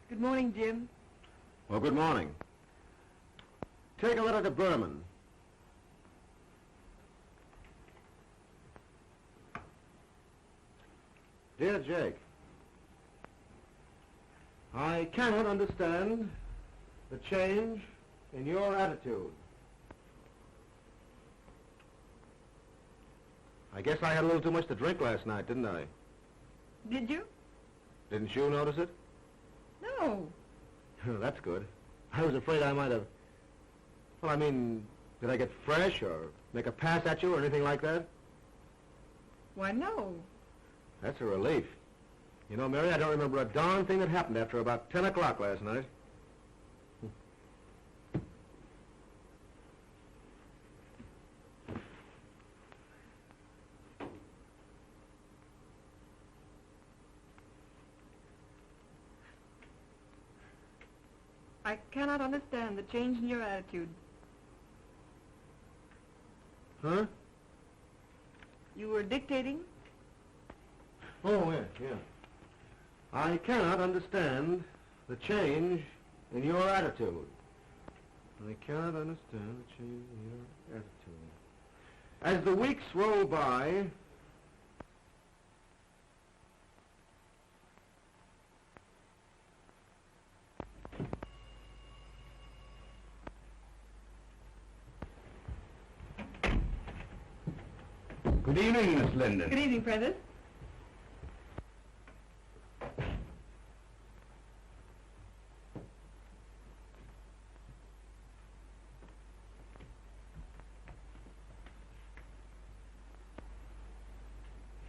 C: Good morning, Jim.
H: Well, good morning. Take a letter to Berman. Dear Jake, I cannot understand the change in your attitude. I guess I had a little too much to drink last night, didn't I?
C: Did you?
H: Didn't you notice it?
C: No.
H: That's good. I was afraid I might have... Well, I mean, did I get fresh or make a pass at you or anything like that?
C: Why, no.
H: That's a relief. You know, Mary, I don't remember a darn thing that happened after about 10 o'clock last night.
C: I cannot understand the change in your attitude.
E: Huh?
C: You were dictating?
E: Oh, yeah. I cannot understand the change in your attitude. I cannot understand the change in your attitude. As the weeks roll by,
F: Good evening, Miss Linden.
C: Good evening, Prentice.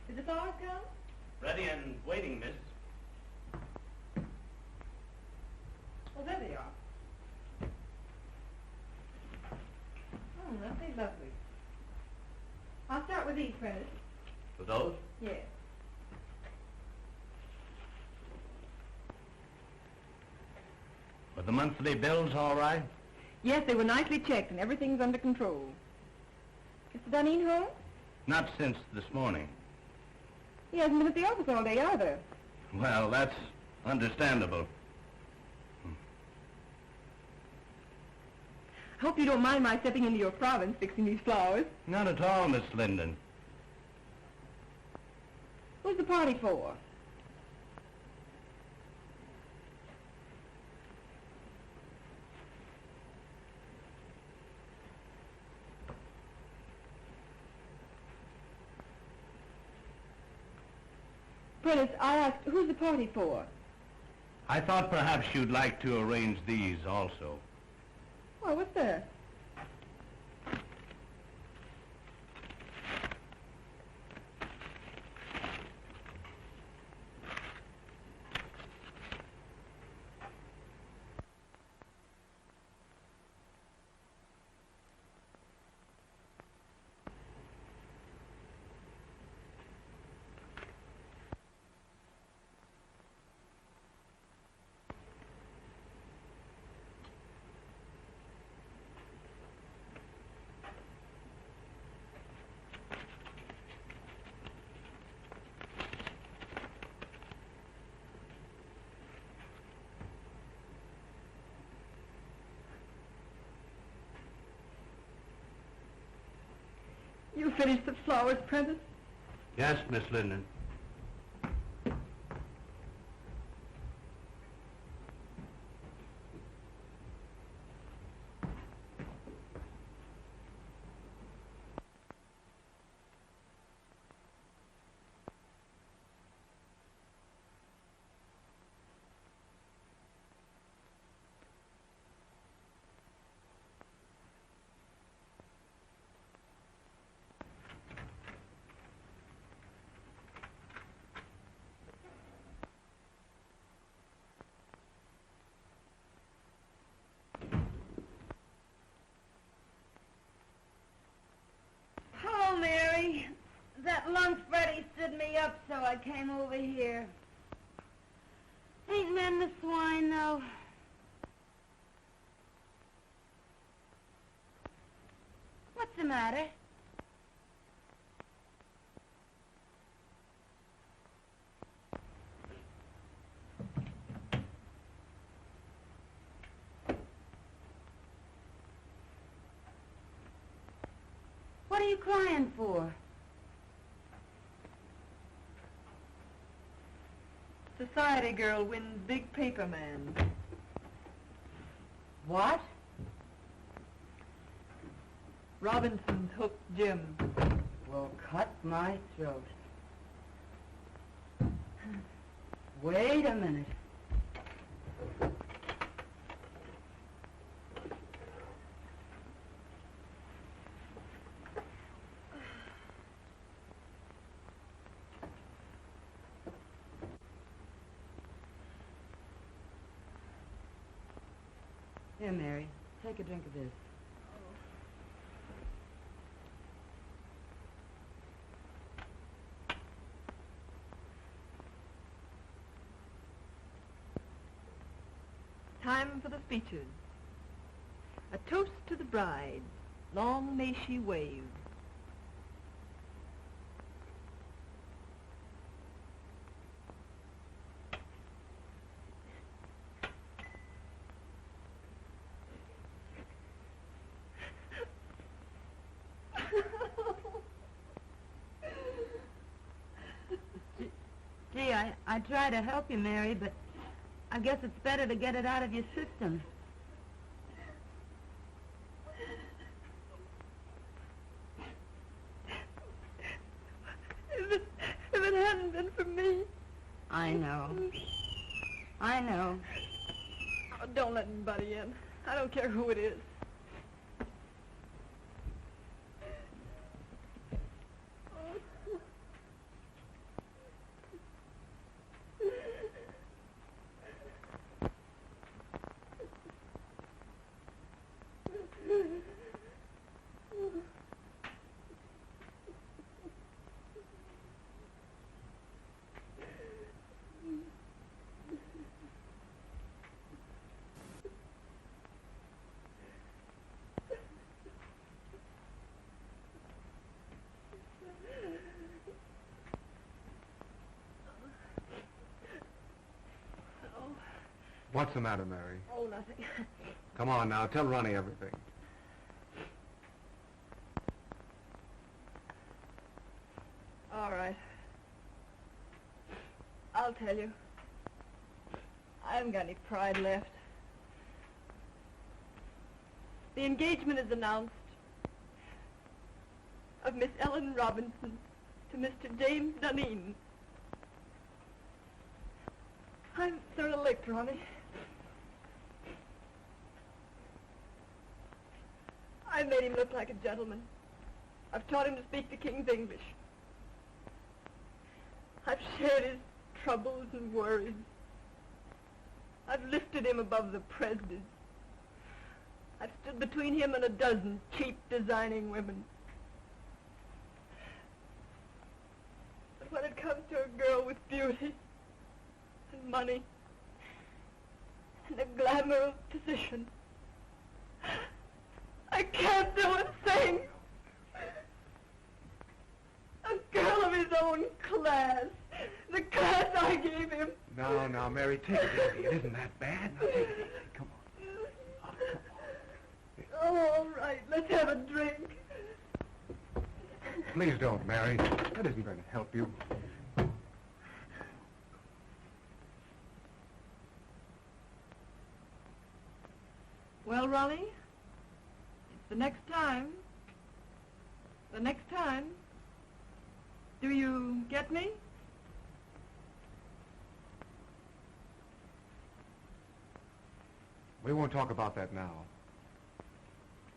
C: Did the flowers come?
F: Ready and waiting, miss.
C: Oh, there they are. Oh, lovely, lovely. I'll start with these, Prentice.
F: For those?
C: Yes.
F: Were the monthly bills all right?
C: Yes, they were nicely checked and everything's under control. Mr. Dunning home?
F: Not since this morning.
C: He hasn't been at the office all day either.
F: Well, that's understandable.
C: I hope you don't mind my stepping into your province fixing these flowers.
F: Not at all, Miss Linden.
C: Who's the party for? Prentice, I asked, who's the party for?
F: I thought perhaps you'd like to arrange these also.
C: Why, what's that? You finished the flowers, Prentice?
F: Yes, Miss Linden.
A: Hello, Mary. That lunch Freddie stood me up, so I came over here. Ain't men the swine, though? What's the matter? What are you crying for?
C: Society girl wins big paper man.
A: What?
C: Robinson's hooked Jim.
A: Well, cut my throat. Wait a minute. Here, Mary, take a drink of this.
C: time for the speeches. A toast to the bride. Long may she wave.
A: Gee, I try to help you, Mary, but I guess it's better to get it out of your system.
C: If it hadn't been for me...
A: I know. I know.
C: Oh, don't let anybody in. I don't care who it is.
B: What's the matter, Mary?
C: Oh, nothing.
B: Come on now, tell Ronnie everything.
C: All right. I'll tell you. I haven't got any pride left. The engagement is announced of Miss Ellen Robinson to Mr. James Dunedin. I'm sort of licked, Ronnie. I've made him look like a gentleman. I've taught him to speak the King's English. I've shared his troubles and worries. I've lifted him above the prejudice. I've stood between him and a dozen cheap designing women. But when it comes to a girl with beauty and money and the glamour of position, I can't do a thing. A girl of his own class. The class I gave him.
B: Now, Mary, take it easy. It isn't that bad. Now, take it easy. Come on. Oh, come on.
C: Oh, all right. Let's have a drink.
B: Please don't, Mary. That isn't going to help you.
C: Well, Ronnie, it's the next time. The next time. Do you get me?
B: We won't talk about that now.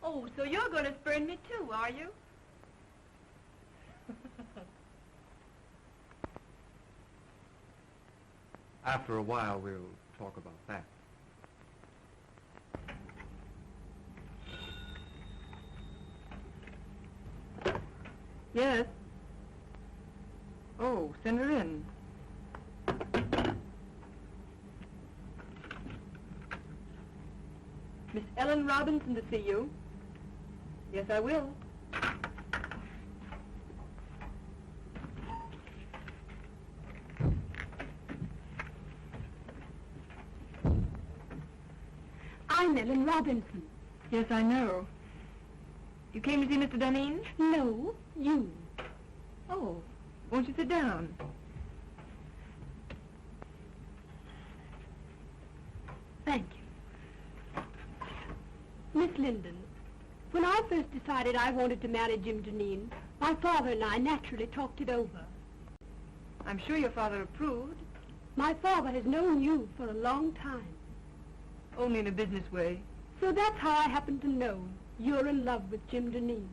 A: Oh, so you're going to spurn me too, are you?
B: After a while, we'll talk about that.
C: Yes. Oh, send her in. Miss Ellen Robinson to see you. Yes, I will.
I: I'm Ellen Robinson.
C: Yes, I know. You came to see Mr. Dunedin?
I: No, you.
C: Oh, won't you sit down?
I: Thank you. Miss Linden, when I first decided I wanted to marry Jim Dunedin, my father and I naturally talked it over.
C: I'm sure your father approved.
I: My father has known you for a long time.
C: Only in a business way.
I: So that's how I happen to know you're in love with Jim Dunedin.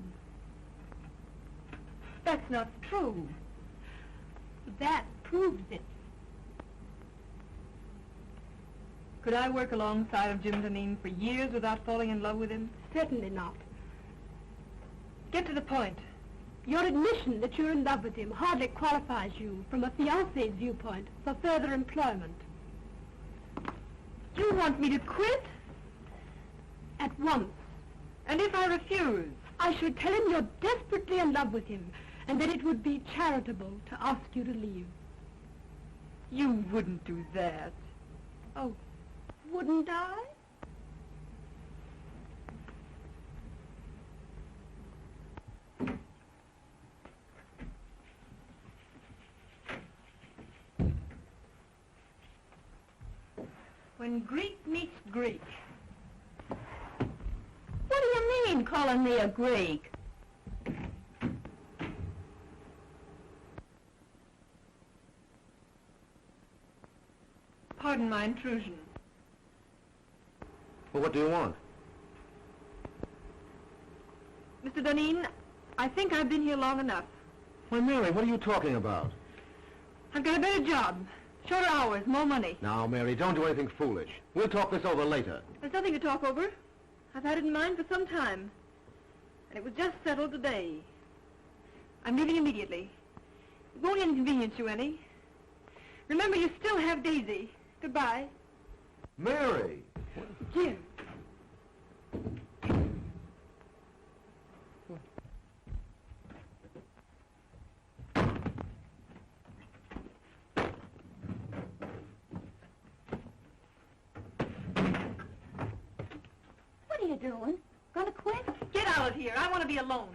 C: That's not true.
I: That proves it.
C: Could I work alongside of Jim Dunedin for years without falling in love with him?
I: Certainly not.
C: Get to the point.
I: Your admission that you're in love with him hardly qualifies you, from a fiancé's viewpoint, for further employment.
C: You want me to quit?
I: At once.
C: And if I refuse?
I: I should tell him you're desperately in love with him, and that it would be charitable to ask you to leave.
C: You wouldn't do that.
I: Oh, wouldn't I?
C: When Greek meets Greek.
A: What do you mean, calling me a Greek?
C: Pardon my intrusion.
E: Well, what do you want?
C: Mr. Dunedin, I think I've been here long enough.
E: Why, Mary, what are you talking about?
C: I've got a better job. Shorter hours, more money.
E: Now, Mary, don't do anything foolish. We'll talk this over later.
C: There's nothing to talk over. I've had it in mind for some time. And it was just settled today. I'm leaving immediately. It won't inconvenience you any. Remember, you still have Daisy. Goodbye.
E: Mary!
C: Jim.
A: What are you doing? Gonna quit?
C: Get out of here. I want to be alone.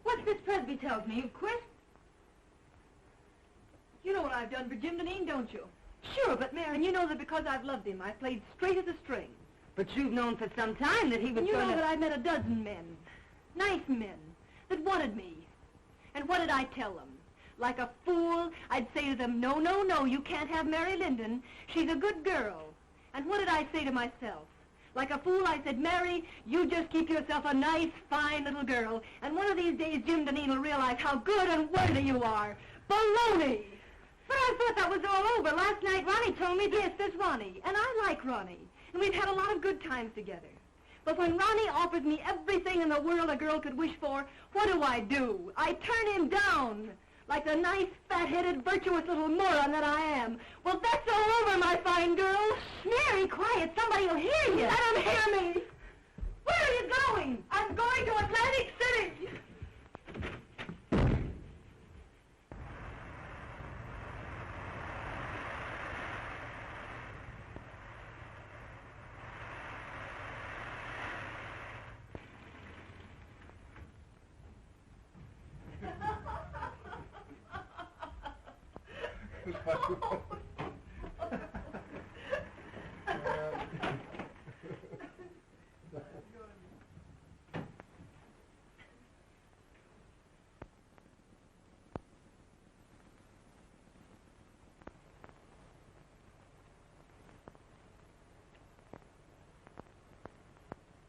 C: What's this Presby tells me? You've quit? You know what I've done for Jim Dunedin, don't you? Sure, but Mary... And you know that because I've loved him, I've played straight as a string.
A: But you've known for some time that he was
C: And you
A: going
C: know
A: to...
C: that I've met a dozen men. Nice men. That wanted me. And what did I tell them? Like a fool, I'd say to them, no, no, no, you can't have Mary Linden. She's a good girl. And what did I say to myself? Like a fool, I said, Mary, you just keep yourself a nice, fine little girl. And one of these days, Jim Dunedin will realize how good and worthy you are. Baloney! But I thought that was all over. Last night, Ronnie told me, yes, there's Ronnie. And I like Ronnie. And we've had a lot of good times together. But when Ronnie offers me everything in the world a girl could wish for, what do? I turn him down. Like the nice, fat-headed, virtuous little moron that I am. Well, that's all over, my fine girl. Mary, quiet. Somebody will hear you. Let him hear me. Where are you going? I'm going to Atlantic City.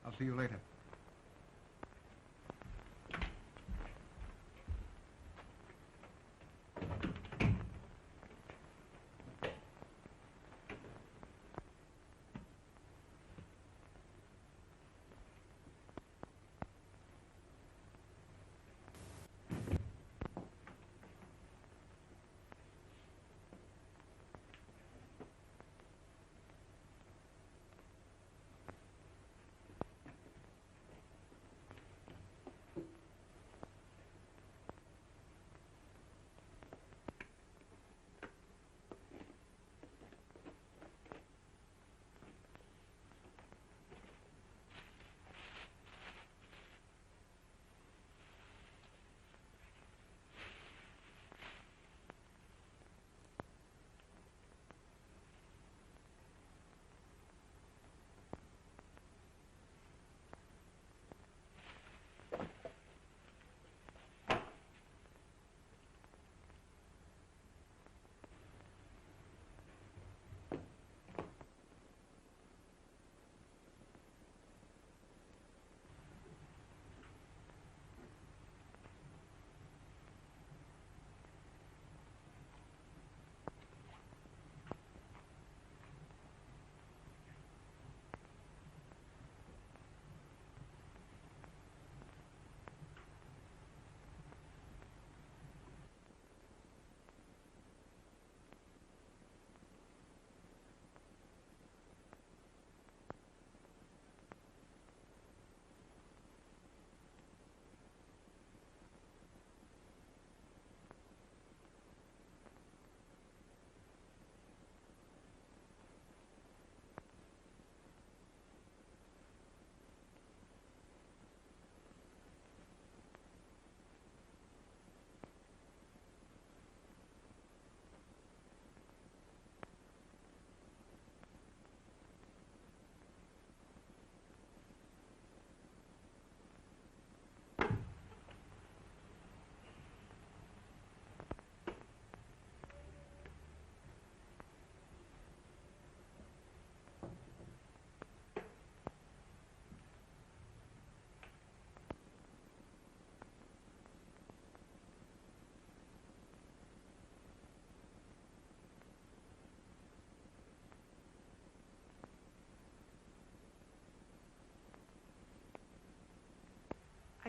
B: I'll see you later.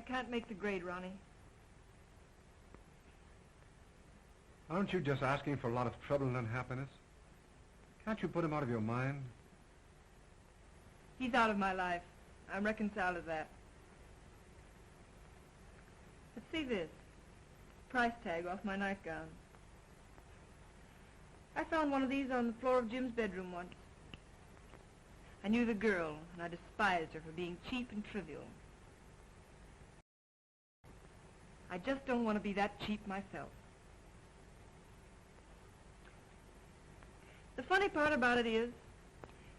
C: I can't make the grade, Ronnie.
B: Aren't you just asking for a lot of trouble and unhappiness? Can't you put him out of your mind?
C: He's out of my life. I'm reconciled to that. But see this. Price tag off my nightgown. I found one of these on the floor of Jim's bedroom once. I knew the girl, and I despised her for being cheap and trivial. I just don't want to be that cheap myself. The funny part about it is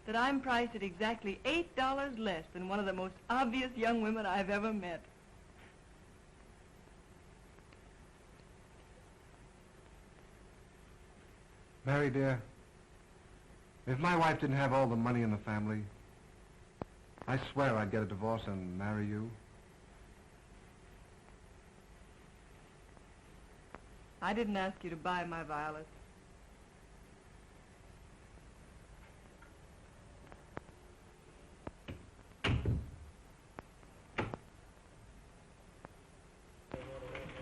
C: that I'm priced at exactly $8 less than one of the most obvious young women I've ever met.
B: Mary, dear, if my wife didn't have all the money in the family, I swear I'd get a divorce and marry you.
C: I didn't ask you to buy my violets.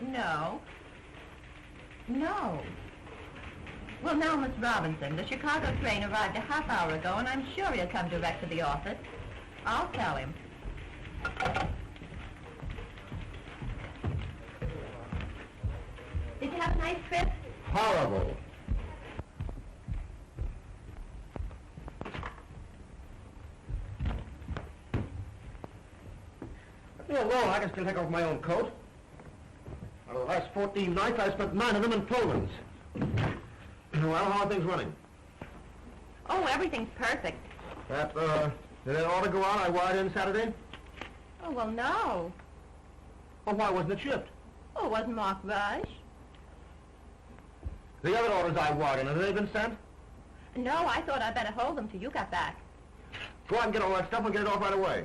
J: No. No. Well, now, Miss Robinson, the Chicago train arrived a half hour ago, and I'm sure he'll come direct to the office. I'll tell him. Did you have a nice trip?
E: Horrible. Leave me alone. I can still take off my own coat. Out of the last 14 nights, I spent 9 of them in Pullmans. Well, how are things running?
J: Oh, everything's perfect.
E: Did that order go out I wired in Saturday?
J: Oh, well, no.
E: Well, why wasn't it shipped?
J: Oh, it wasn't marked rush.
E: The other orders I wired in, have they been sent?
J: No, I thought I'd better hold them till you got back.
E: Go out and get all that stuff and get it off right away.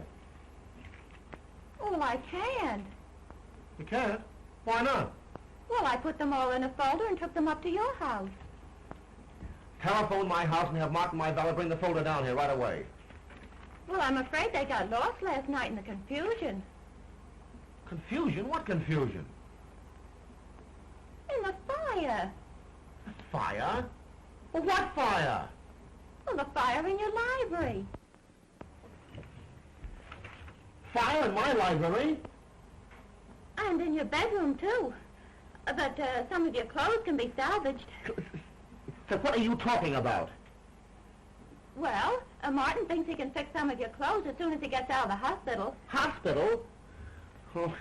J: Oh, well, I can't.
E: You can't? Why not?
J: Well, I put them all in a folder and took them up to your house.
E: Telephone my house and have Mark and my valet bring the folder down here right away.
J: Well, I'm afraid they got lost last night in the confusion.
E: Confusion? What confusion?
J: In the fire.
E: Fire? Well, what fire?
J: Well, the fire in your library.
E: Fire in my library?
J: And in your bedroom, too. But some of your clothes can be salvaged.
E: So what are you talking about?
J: Well, Martin thinks he can fix some of your clothes as soon as he gets out of the hospital.
E: Hospital? Oh.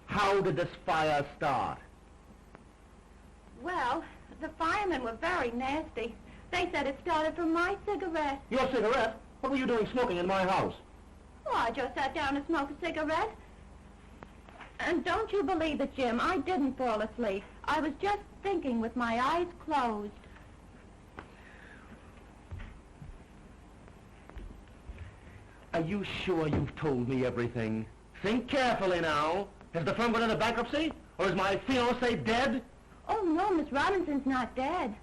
E: How did this fire start?
J: Well, the firemen were very nasty. They said it started from my cigarette.
E: Your cigarette? What were you doing smoking in my house?
J: Oh, I just sat down to smoke a cigarette. And don't you believe it, Jim, I didn't fall asleep. I was just thinking with my eyes closed.
E: Are you sure you've told me everything? Think carefully now. Has the firm gone into bankruptcy? Or is my fiancée dead?
J: Oh, no, Miss Robinson's not dead.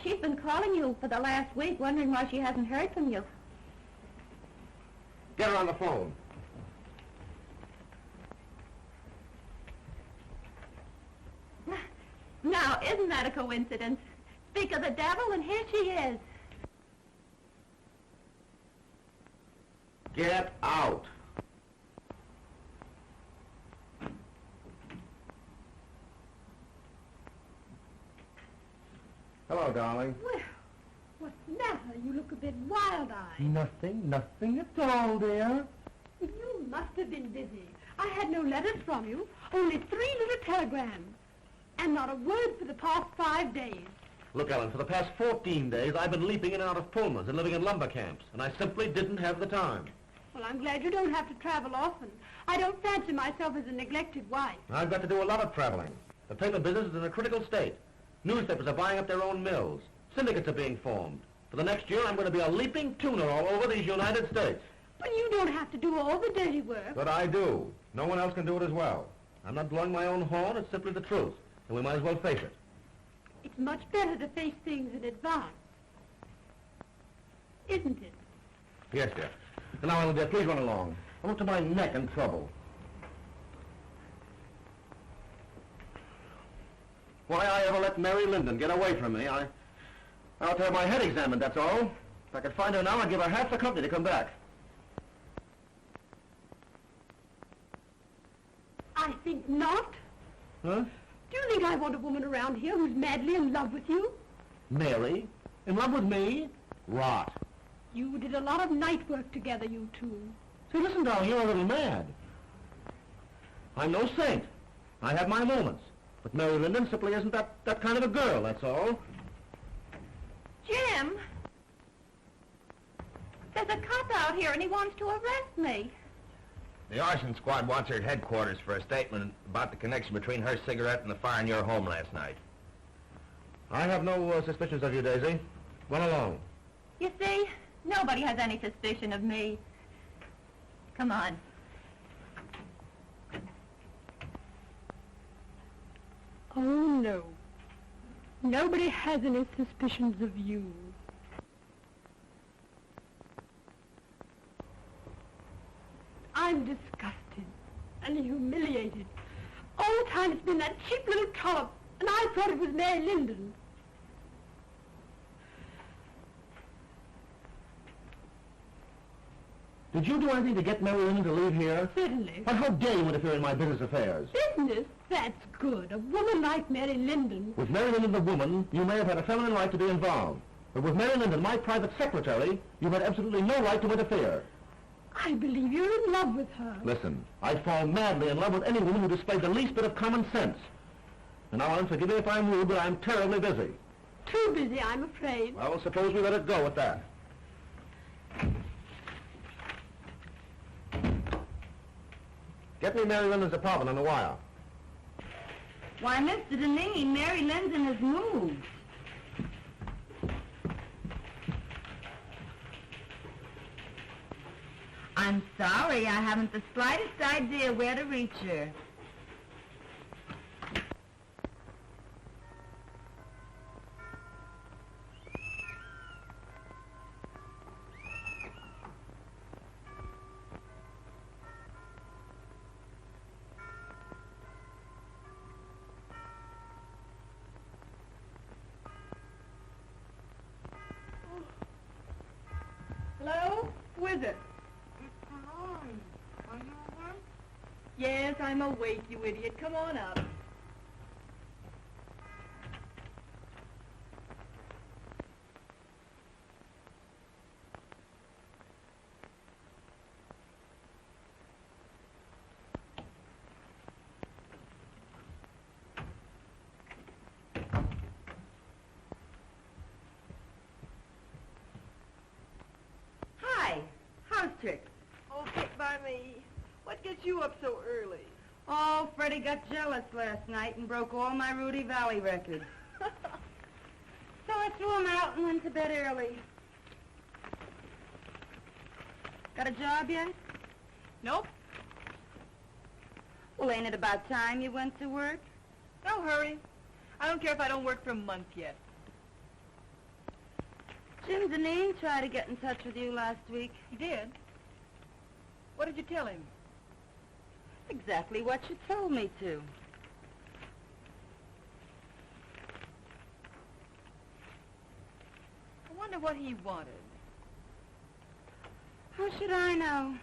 J: She's been calling you for the last week, wondering why she hasn't heard from you.
E: Get her on the phone.
J: Now, isn't that a coincidence? Speak of the devil, and here she is.
E: Get out. Hello, darling.
I: Well, what's the matter? You look a bit wild-eyed.
E: Nothing at all, dear.
I: You must have been busy. I had no letters from you, only 3 little telegrams. And not a word for the past 5 days.
E: Look, Ellen, for the past 14 days, I've been leaping in and out of Pullmans and living in lumber camps, and I simply didn't have the time.
I: Well, I'm glad you don't have to travel often. I don't fancy myself as a neglected wife.
E: I've got to do a lot of traveling. The paper business is in a critical state. Newspapers are buying up their own mills. Syndicates are being formed. For the next year, I'm going to be a leaping tuner all over these United States.
I: But you don't have to do all the dirty work.
E: But I do. No one else can do it as well. I'm not blowing my own horn. It's simply the truth. And we might as well face it.
I: It's much better to face things in advance. Isn't it?
E: Yes, dear. Now, Ellen, dear, please run along. I'm up to my neck in trouble. Why I ever let Mary Linden get away from me, I'll have my head examined, that's all. If I could find her now, I'd give her half the company to come back.
I: I think not.
E: Huh?
I: Do you think I want a woman around here who's madly in love with you?
E: Mary? In love with me? Rot.
I: You did a lot of night work together, you two.
E: See, listen, darling, you're a little mad. I'm no saint. I have my moments. But Mary Linden simply isn't that kind of a girl, that's all.
J: Jim! There's a cop out here and he wants to arrest me.
K: The arson squad wants her at headquarters for a statement about the connection between her cigarette and the fire in your home last night.
E: I have no suspicions of you, Daisy. Run along.
J: You see, nobody has any suspicion of me. Come on.
I: Oh, no. Nobody has any suspicions of you. I'm disgusted and humiliated. All the time it's been that cheap little trollop, and I thought it was Mary Linden.
E: Did you do anything to get Mary Linden to leave here?
I: Certainly.
E: But how dare you interfere in my business affairs?
I: Business? That's good. A woman like Mary Linden.
E: With Mary Linden the woman, you may have had a feminine right to be involved. But with Mary Linden, my private secretary, you've had absolutely no right to interfere.
I: I believe you're in love with her.
E: Listen, I'd fall madly in love with any woman who displayed the least bit of common sense. And now, Ellen, forgive me if I'm rude, but I'm terribly busy.
I: Too busy, I'm afraid.
E: Well, suppose we let it go at that. Get me Mary Linden's apartment on the wire.
J: Why, Mr. Deneen, Mary Linden has moved. I'm sorry, I haven't the slightest idea where to reach her.
C: Hello? Who is it? Yes, I'm awake, you idiot. Come on up.
J: Hi, house trick.
C: Oh, get by me. What gets you up so early?
J: Oh, Freddie got jealous last night and broke all my Rudy Valley records. So I threw him out and went to bed early. Got a job yet?
C: Nope.
J: Well, ain't it about time you went to work?
C: No hurry. I don't care if I don't work for a month yet.
J: Jim Deneen tried to get in touch with you last week.
C: He did? What did you tell him?
J: Exactly what you told me to.
C: I wonder what he wanted.
J: How should I know?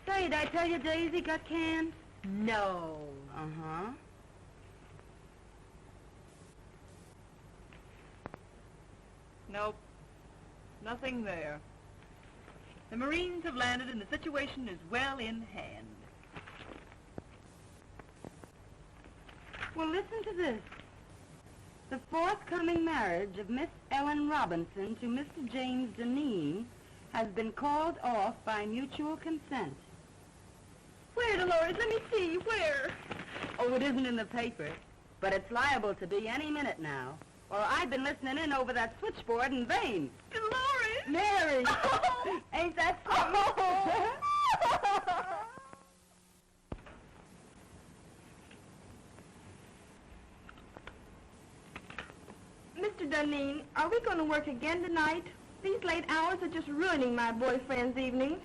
J: Say, did I tell you Daisy got canned?
C: No.
J: Uh-huh.
C: Nope. Nothing there. The Marines have landed and the situation is well in hand.
J: Well, listen to this. The forthcoming marriage of Miss Ellen Robinson to Mr. James Deneen has been called off by mutual consent.
C: Where, Dolores? Let me see. Where?
J: Oh, it isn't in the paper, but it's liable to be any minute now. Or I've been listening in over that switchboard in vain.
C: Dolores!
J: Mary!
C: Oh.
J: Ain't that something?
A: Mr. Deneen, are we going to work again tonight? These late hours are just ruining my boyfriend's evenings.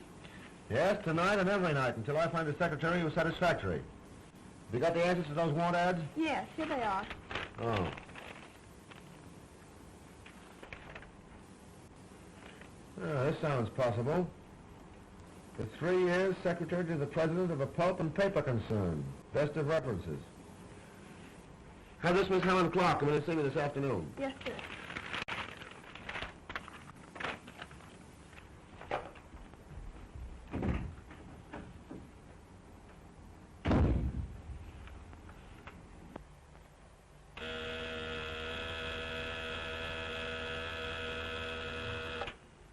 E: Yes, tonight and every night, until I find a secretary who's satisfactory. You got the answers to those want ads?
A: Yes, here they are.
E: Oh. This sounds possible. For 3 years, secretary to the president of a pulp and paper concern. Best of references. Have this Miss Helen Clark come in and see me this afternoon.
A: Yes, sir.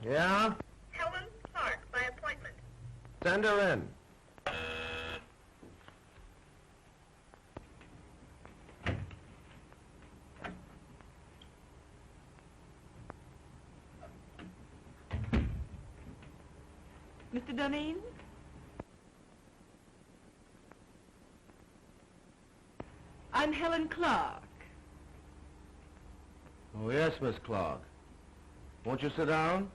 E: Yeah?
A: Helen Clark, by appointment.
E: Send her in.
C: Mr. Duneen? I'm Helen Clark.
E: Oh, yes, Miss Clark. Won't you sit down?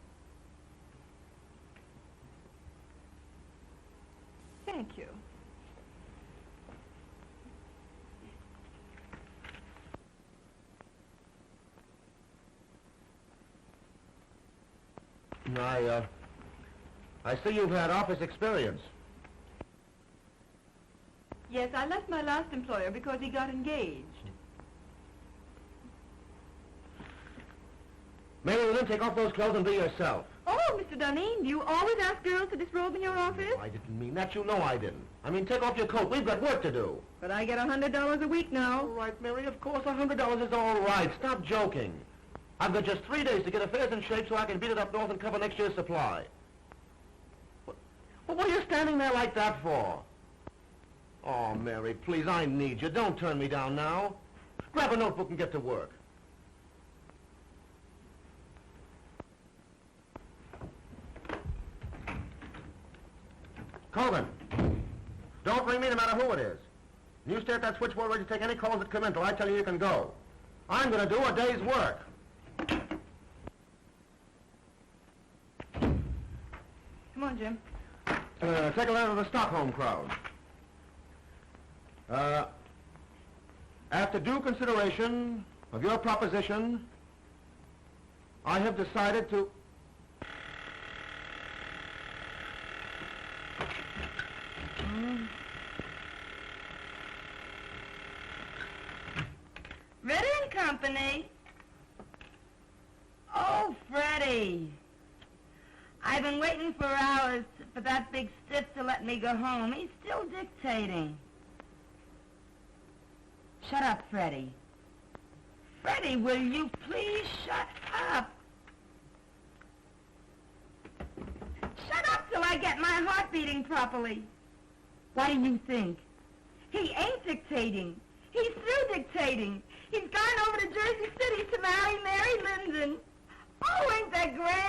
C: Thank you.
E: I see you've had office experience.
C: Yes, I left my last employer because he got engaged.
E: Maybe you then take off those clothes and be yourself.
C: Oh, Mr. Duneen, do you always ask girls to disrobe in your office?
E: I didn't mean that. You know I didn't. I mean, take off your coat. We've got work to do.
C: But I get $100 a week now.
E: All right, Mary, of course, $100 is all right. Stop joking. I've got just 3 days to get affairs in shape so I can beat it up north and cover next year's supply. What are you standing there like that for? Oh, Mary, please, I need you. Don't turn me down now. Grab a notebook and get to work. Colvin, don't ring me no matter who it is. You stay at that switchboard ready to take any calls that come in till I tell you you can go. I'm going to do a day's work.
C: Come on, Jim.
E: Take a letter to the Stockholm crowd. After due consideration of your proposition, I have decided to...
J: Ritter and Company. Oh, Freddie. I've been waiting for hours for that big stiff to let me go home. He's still dictating. Shut up, Freddie. Freddie, will you please shut up? Shut up till I get my heart beating properly. What do you think? He ain't dictating. He's through dictating. He's gone over to Jersey City to marry Mary Linden. Oh, ain't that grand?